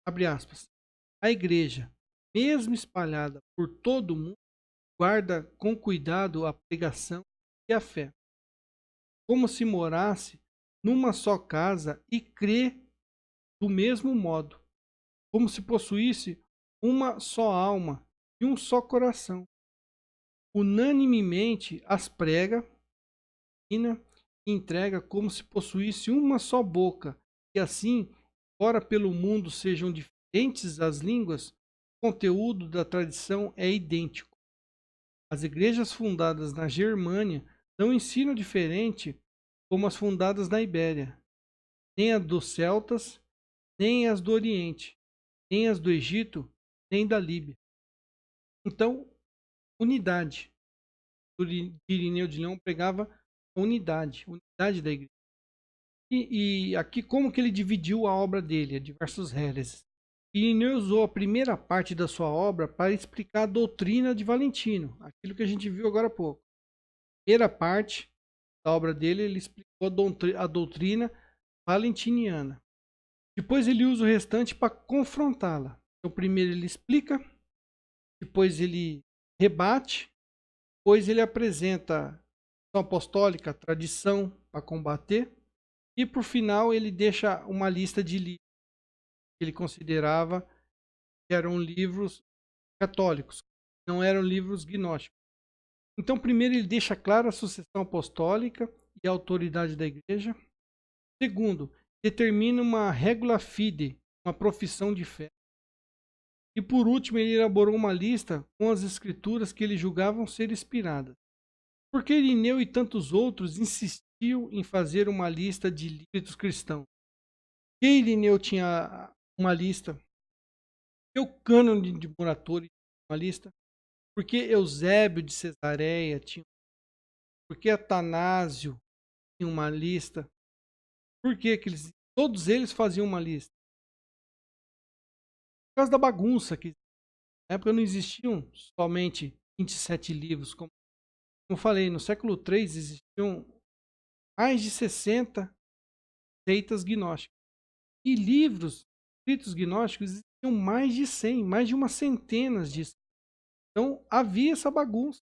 Abre aspas. A igreja, mesmo espalhada por todo o mundo, guarda com cuidado a pregação e a fé, como se morasse numa só casa e crê do mesmo modo, como se possuísse uma só alma e um só coração. Unanimemente as prega, ensina e entrega como se possuísse uma só boca, e assim, embora pelo mundo sejam diferentes as línguas, o conteúdo da tradição é idêntico. As igrejas fundadas na Germânia não ensinam diferente como as fundadas na Ibéria, nem as dos celtas, nem as do Oriente, nem as do Egito, nem da Líbia. Então, unidade. O Irineu de Leão pregava a unidade da igreja. E aqui como que ele dividiu a obra dele, a diversos héreses. Irineu usou a primeira parte da sua obra para explicar a doutrina de Valentino, aquilo que a gente viu agora há pouco. A primeira parte da obra dele, ele explicou a doutrina valentiniana. Depois ele usa o restante para confrontá-la. Então, primeiro ele explica, depois ele rebate, depois ele apresenta a apostólica, a tradição para combater, e por final ele deixa uma lista de livros que ele considerava que eram livros católicos, não eram livros gnósticos. Então, primeiro ele deixa clara a sucessão apostólica e a autoridade da igreja. Segundo, determina uma regula fide, uma profissão de fé. E por último, ele elaborou uma lista com as escrituras que ele julgavam ser inspiradas. Porque Irineu e tantos outros insistiam em fazer uma lista de livros cristãos. E Irineu tinha uma lista, e o cânone de Muratori tinha uma lista, porque Eusébio de Cesareia tinha, porque Atanásio tinha uma lista, porque todos eles faziam uma lista. Por causa da bagunça, que na época não existiam somente 27 livros, como eu falei, no século III existiam mais de 60 seitas gnósticas. E livros escritos gnósticos existiam mais de 100, mais de uma centena disso. Então havia essa bagunça.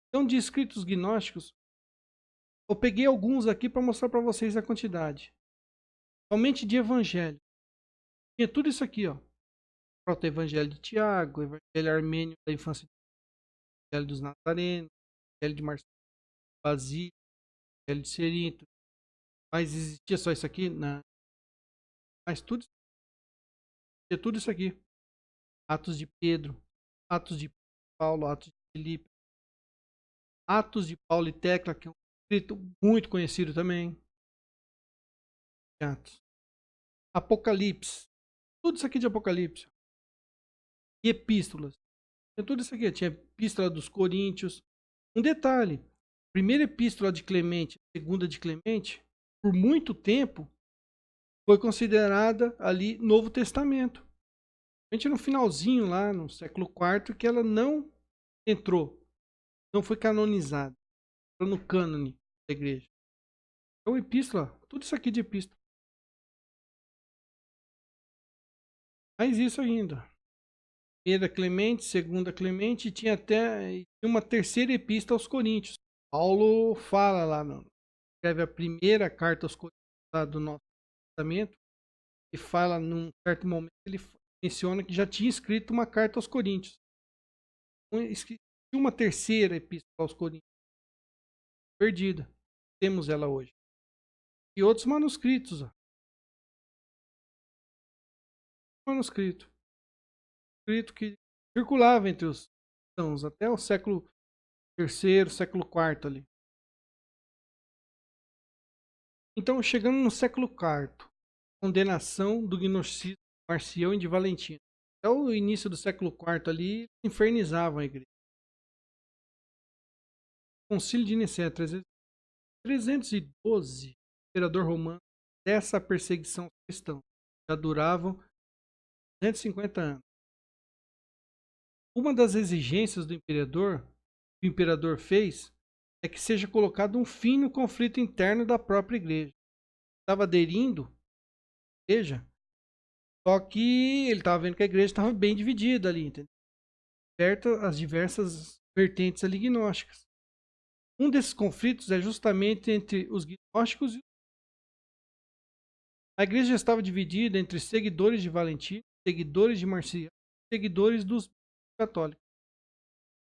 Então, de escritos gnósticos, eu peguei alguns aqui para mostrar para vocês a quantidade. Somente de evangelho. Tinha tudo isso aqui, ó. Proto-evangelho de Tiago, evangelho armênio da infância, evangelho dos Nazarenos, evangelho de Marcelo, Basílio, evangelho de Cerinto. Mas existia só isso aqui? Não. Mas tinha tudo isso aqui. Atos de Pedro, Atos de Paulo, Atos de Filipe, Atos de Paulo e Tecla, que é um escrito muito conhecido também. Atos. Apocalipse. Tudo isso aqui de Apocalipse. E epístolas. Tinha tudo isso aqui. Tinha epístola dos Coríntios. Um detalhe. Primeira epístola de Clemente, segunda de Clemente, por muito tempo, foi considerada ali Novo Testamento. A gente no finalzinho lá, no século IV, que ela não entrou. Não foi canonizada. Entrou no cânone da igreja. Então, epístola. Tudo isso aqui de epístola. Mais isso ainda. Primeira Clemente, segunda Clemente, e tinha até uma terceira epístola aos Coríntios. Paulo fala lá, escreve a primeira carta aos Coríntios lá do Novo Testamento, e fala num certo momento, ele menciona que já tinha escrito uma carta aos Coríntios. Uma terceira epístola aos Coríntios, perdida. Temos ela hoje. E outros manuscritos. Ó. Manuscrito. Manuscrito que circulava entre os cristãos até o século terceiro, século quarto ali. Então, chegando no século IV, condenação do gnosticismo de Marcião e de Valentino. Até o início do século IV ali, infernizavam a igreja. Concílio de Nicéia, 312, o imperador romano, dessa perseguição cristã. Já duravam 250 anos. Uma das exigências do imperador, que o imperador fez, é que seja colocado um fim no conflito interno da própria igreja. Estava aderindo à igreja, só que ele estava vendo que a igreja estava bem dividida ali, entendeu? Certo? As diversas vertentes ali gnósticas. Um desses conflitos é justamente entre os gnósticos e a igreja estava dividida entre seguidores de Valentino, seguidores de Marcião, seguidores dos católicos.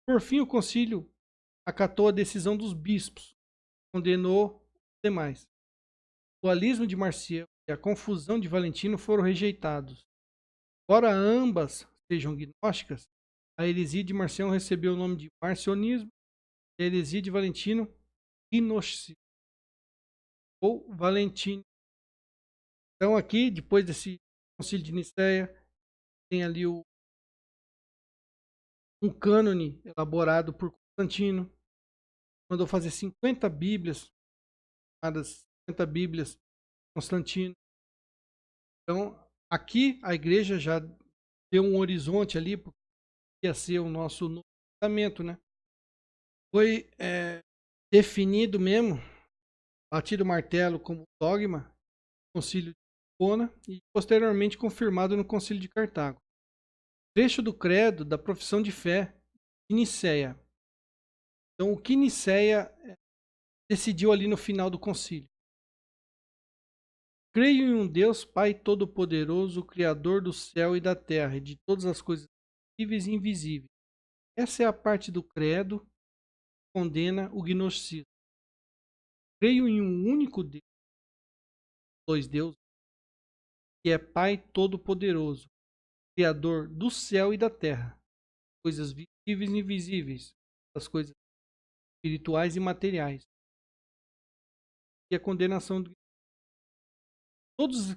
Por fim, o concílio acatou a decisão dos bispos, condenou os demais. O dualismo de Marcião e a confusão de Valentino foram rejeitados. Embora ambas sejam gnósticas, a heresia de Marcião recebeu o nome de marcionismo e a heresia de Valentino, gnosticismo ou Valentino. Então aqui, depois desse concílio de Nicéia, tem ali um cânone elaborado por Constantino. Mandou fazer 50 Bíblias, chamadas 50 Bíblias de Constantino. Então, aqui a igreja já deu um horizonte ali, porque ia ser o nosso Novo Testamento, né? Foi definido mesmo, batido o martelo como dogma, no Concílio de Hipona e posteriormente confirmado no Concílio de Cartago. Trecho do credo da profissão de fé de Nicéia. Então, o que Nicéia decidiu ali no final do concílio? Creio em um Deus Pai Todo-Poderoso, Criador do céu e da terra e de todas as coisas visíveis e invisíveis. Essa é a parte do credo que condena o gnosticismo. Creio em um único Deus, dois deuses, que é Pai Todo-Poderoso, Criador do céu e da terra, coisas visíveis e invisíveis, das coisas espirituais e materiais, e a condenação do... Todos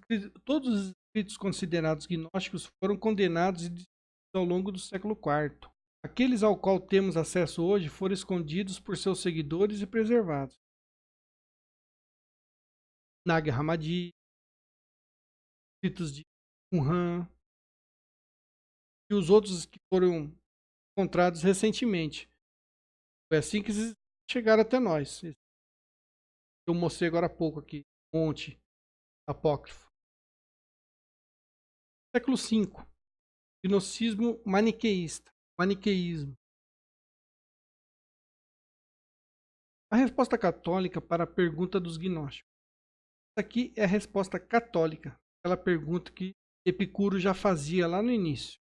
os espíritos considerados gnósticos foram condenados e destruídos ao longo do século IV. Aqueles ao qual temos acesso hoje foram escondidos por seus seguidores e preservados. Nag Hammadi, escritos de Qumran e os outros que foram encontrados recentemente. Foi assim que eles chegaram até nós. Eu mostrei agora há pouco aqui, Monte Apócrifo. Século V, gnosticismo maniqueísta, maniqueísmo. A resposta católica para a pergunta dos gnósticos. Essa aqui é a resposta católica, aquela pergunta que Epicuro já fazia lá no início.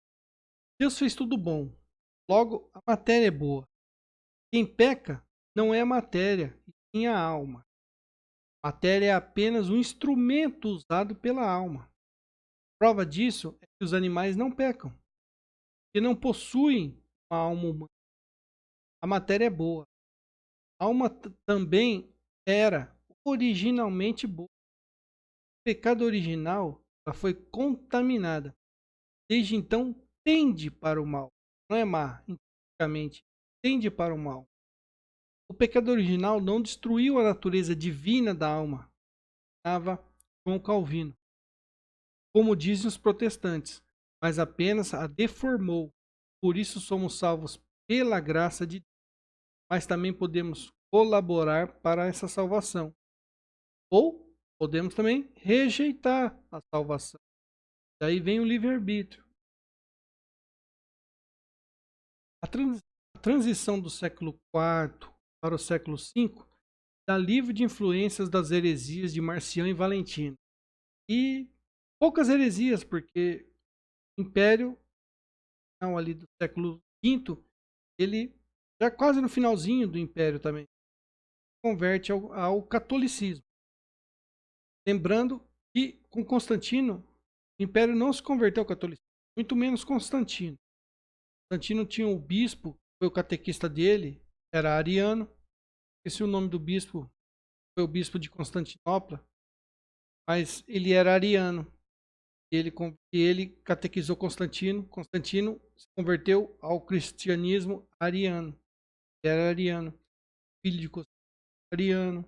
Deus fez tudo bom, logo a matéria é boa. Quem peca não é a matéria, e sim a alma. A matéria é apenas um instrumento usado pela alma. Prova disso é que os animais não pecam, porque não possuem uma alma humana. A matéria é boa. A alma também era originalmente boa. O pecado original ela foi contaminada. Desde então, tende para o mal. Não é má, intrinsecamente. Tende para o mal. O pecado original não destruiu a natureza divina da alma. Estava João Calvino, como dizem os protestantes, mas apenas a deformou. Por isso somos salvos pela graça de Deus, mas também podemos colaborar para essa salvação. Ou podemos também rejeitar a salvação. Daí vem o livre-arbítrio. A transição do século IV para o século V está livre de influências das heresias de Marcião e Valentino. E poucas heresias, porque o Império, não, ali do século V, ele já quase no finalzinho do Império também, converte ao catolicismo. Lembrando que com Constantino, o Império não se converteu ao catolicismo, muito menos Constantino. Constantino tinha um bispo, foi o catequista dele, era ariano. Esqueci o nome do bispo, foi o bispo de Constantinopla, mas ele era ariano. Ele catequizou Constantino. Constantino se converteu ao cristianismo ariano. Ele era ariano, filho de Constantino ariano.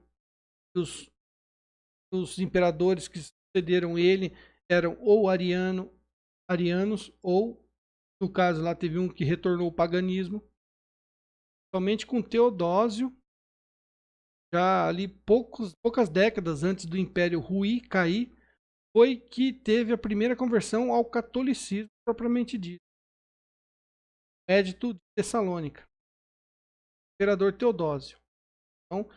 Os imperadores que sucederam ele eram ou arianos, ou, no caso lá, teve um que retornou ao paganismo. Somente com Teodósio, já ali poucas décadas antes do Império cair, foi que teve a primeira conversão ao catolicismo propriamente dito. Édito de Tessalônica. Imperador Teodósio. Então,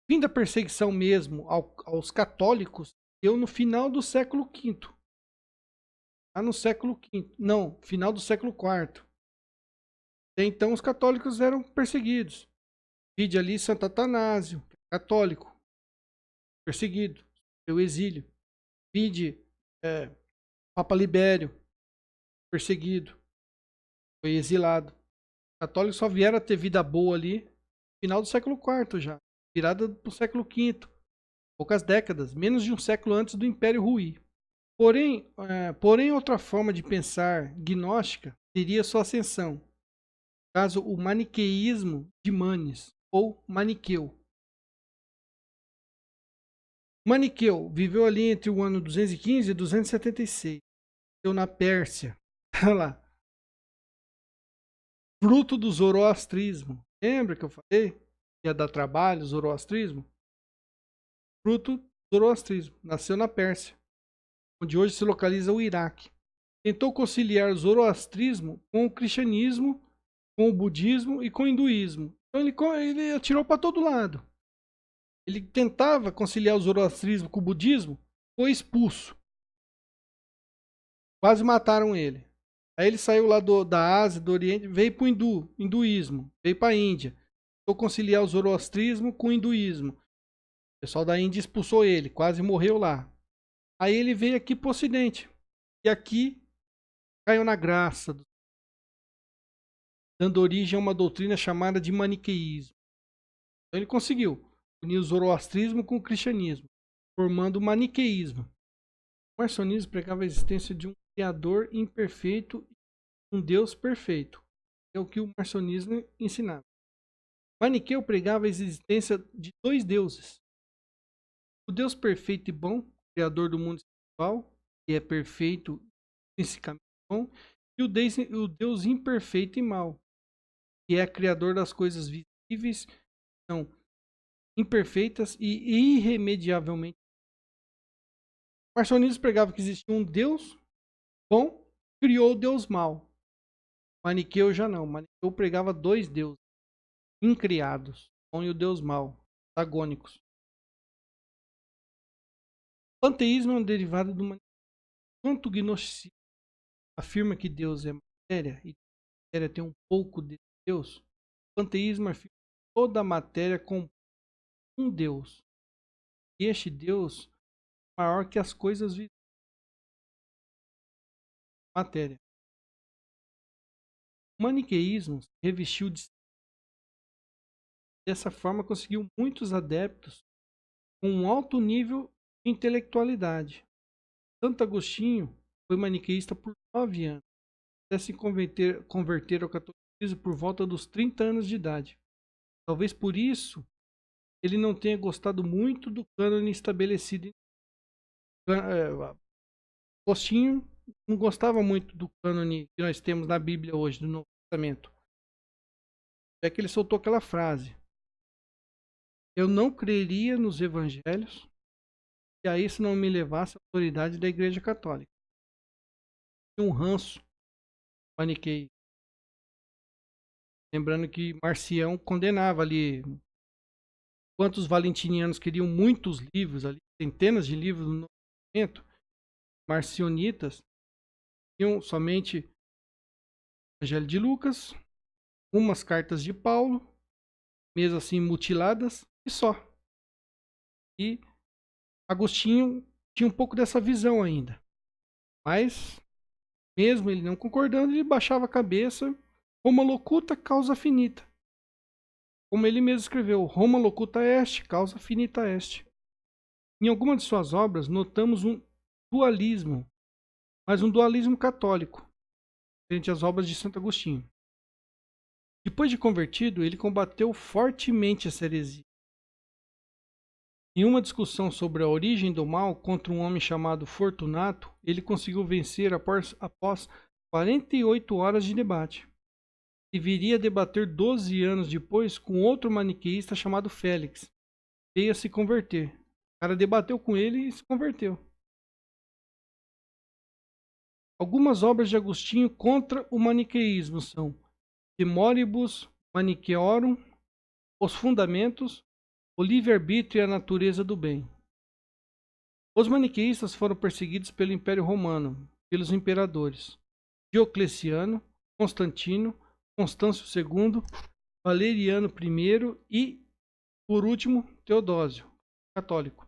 fim da perseguição mesmo aos católicos deu no final do século V. Lá no século V. Não, final do século IV. Então os católicos eram perseguidos. Vide ali Santo Atanásio, católico, perseguido, seu exílio. Vide Papa Libério, perseguido, foi exilado. Os católicos só vieram a ter vida boa ali no final do século IV já, virada para o século V, poucas décadas, menos de um século antes do Império ruir. Porém, outra forma de pensar gnóstica teria sua ascensão, caso o maniqueísmo de Manes, ou Maniqueu. Maniqueu viveu ali entre o ano 215 e 276. Nasceu na Pérsia. Olha lá. Fruto do zoroastrismo. Lembra que eu falei que ia dar trabalho, zoroastrismo? Fruto do zoroastrismo. Nasceu na Pérsia, onde hoje se localiza o Iraque. Tentou conciliar o zoroastrismo com o cristianismo, com o budismo e com o hinduísmo. Então ele atirou para todo lado. Ele tentava conciliar o zoroastrismo com o budismo, foi expulso. Quase mataram ele. Aí ele saiu lá da Ásia, do Oriente, veio para o hinduísmo, veio para a Índia. Tentou conciliar o zoroastrismo com o hinduísmo. O pessoal da Índia expulsou ele, quase morreu lá. Aí ele veio aqui para o Ocidente. E aqui caiu na graça, dando origem a uma doutrina chamada de maniqueísmo. Então ele conseguiu unir o zoroastrismo com o cristianismo, formando o maniqueísmo. O marcionismo pregava a existência de um criador imperfeito e um Deus perfeito. É o que o marcionismo ensinava. O maniqueu pregava a existência de dois deuses. O Deus perfeito e bom, criador do mundo espiritual, que é perfeito e intrinsecamente bom, e o Deus imperfeito e mau, que é criador das coisas visíveis, que são imperfeitas e irremediavelmente. O marcionismo pregava que existia um Deus bom, criou o Deus mau. O maniqueu já não. O maniqueu pregava dois deuses incriados, o bom e o Deus mau, antagônicos. O panteísmo é um derivado do maniqueu. Enquanto o gnosticismo afirma que Deus é matéria e a matéria tem um pouco de Deus, o panteísmo afirma que toda a matéria compõe um Deus. E este Deus é maior que as coisas visíveis. Matéria. O maniqueísmo se revestiu dessa forma, conseguiu muitos adeptos com um alto nível de intelectualidade. Santo Agostinho foi maniqueísta por 9 anos, até se converter ao catolicismo por volta dos 30 anos de idade. Talvez por isso ele não tenha gostado muito do cânone estabelecido. Agostinho não gostava muito do cânone que nós temos na Bíblia hoje, do Novo Testamento. É que ele soltou aquela frase: eu não creria nos evangelhos se a isso não me levasse a autoridade da Igreja Católica. Um ranço maniquei. Lembrando que Marcião condenava ali, enquanto os valentinianos queriam muitos livros, ali, centenas de livros no Novo Testamento, marcionitas tinham somente o Evangelho de Lucas, umas cartas de Paulo, mesmo assim mutiladas, e só. E Agostinho tinha um pouco dessa visão ainda. Mas, mesmo ele não concordando, ele baixava a cabeça. Roma locuta, causa finita. Como ele mesmo escreveu, Roma locuta est, causa finita est. Em algumas de suas obras, notamos um dualismo, mas um dualismo católico, frente às obras de Santo Agostinho. Depois de convertido, ele combateu fortemente essa heresia. Em uma discussão sobre a origem do mal contra um homem chamado Fortunato, ele conseguiu vencer após 48 horas de debate. E viria a debater 12 anos depois com outro maniqueísta chamado Félix. Veio a se converter. O cara debateu com ele e se converteu. Algumas obras de Agostinho contra o maniqueísmo são De Moribus Manichaeorum, Os Fundamentos, O Livre-Arbítrio e a Natureza do Bem. Os maniqueístas foram perseguidos pelo Império Romano, pelos imperadores Diocleciano, Constantino, Constâncio II, Valeriano I e, por último, Teodósio, católico.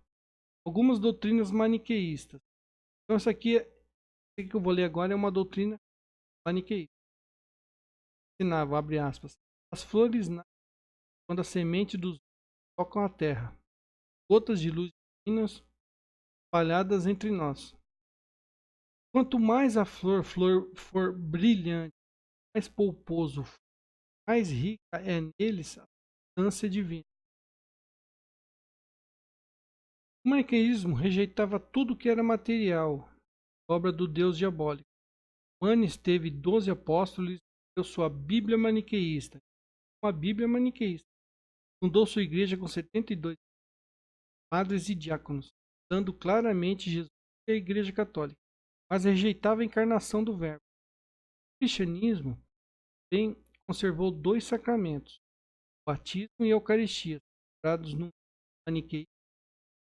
Algumas doutrinas maniqueístas. Então, essa aqui que eu vou ler agora é uma doutrina maniqueísta. Ensinava, abre aspas, as flores nascem quando a semente dos tocam a terra, gotas de luz divinas espalhadas entre nós. Quanto mais a flor for brilhante, mais polposo, mais rica é neles a substância divina. O maniqueísmo rejeitava tudo que era material, obra do Deus diabólico. Manes teve 12 apóstolos e deu sua Bíblia maniqueísta. Uma Bíblia maniqueísta. Fundou sua igreja com 72 padres e diáconos, dando claramente Jesus e a Igreja Católica, mas rejeitava a encarnação do Verbo. O cristianismo também conservou 2 sacramentos, o batismo e a Eucaristia, celebrados no maniqueísmo.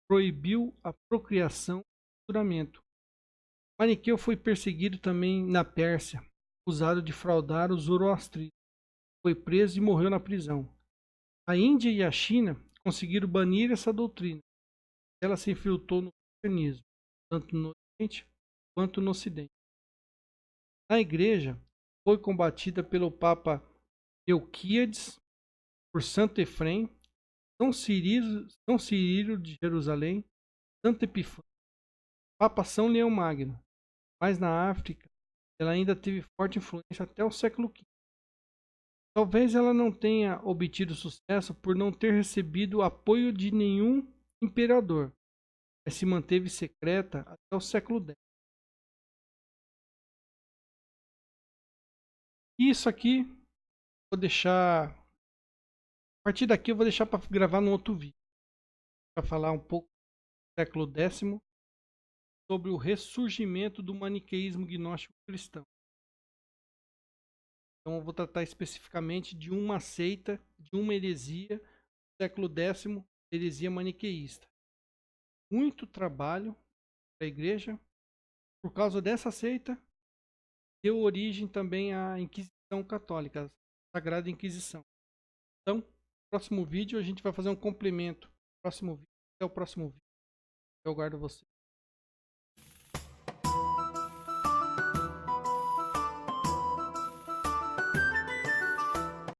Proibiu a procriação e o juramento. O maniqueu foi perseguido também na Pérsia, acusado de fraudar os zoroastristas. Foi preso e morreu na prisão. A Índia e a China conseguiram banir essa doutrina. ela se infiltrou no cristianismo, tanto no Oriente quanto no Ocidente. Na igreja, foi combatida pelo Papa Euquíades, por Santo Efrem, São Cirilo de Jerusalém, Santo Epifânio, Papa São Leão Magno. Mas na África, ela ainda teve forte influência até o século V. Talvez ela não tenha obtido sucesso por não ter recebido o apoio de nenhum imperador, mas se manteve secreta até o século X. Isso aqui, vou deixar. A partir daqui, eu vou deixar para gravar num outro vídeo, para falar um pouco do século X, sobre o ressurgimento do maniqueísmo gnóstico cristão. Então, eu vou tratar especificamente de uma seita, de uma heresia, do século X, heresia maniqueísta. Muito trabalho para a igreja. Por causa dessa seita, deu origem também à Inquisição Católica, a Sagrada Inquisição. Então, no próximo vídeo a gente vai fazer um complemento. Próximo vídeo, até o próximo vídeo. Eu guardo você.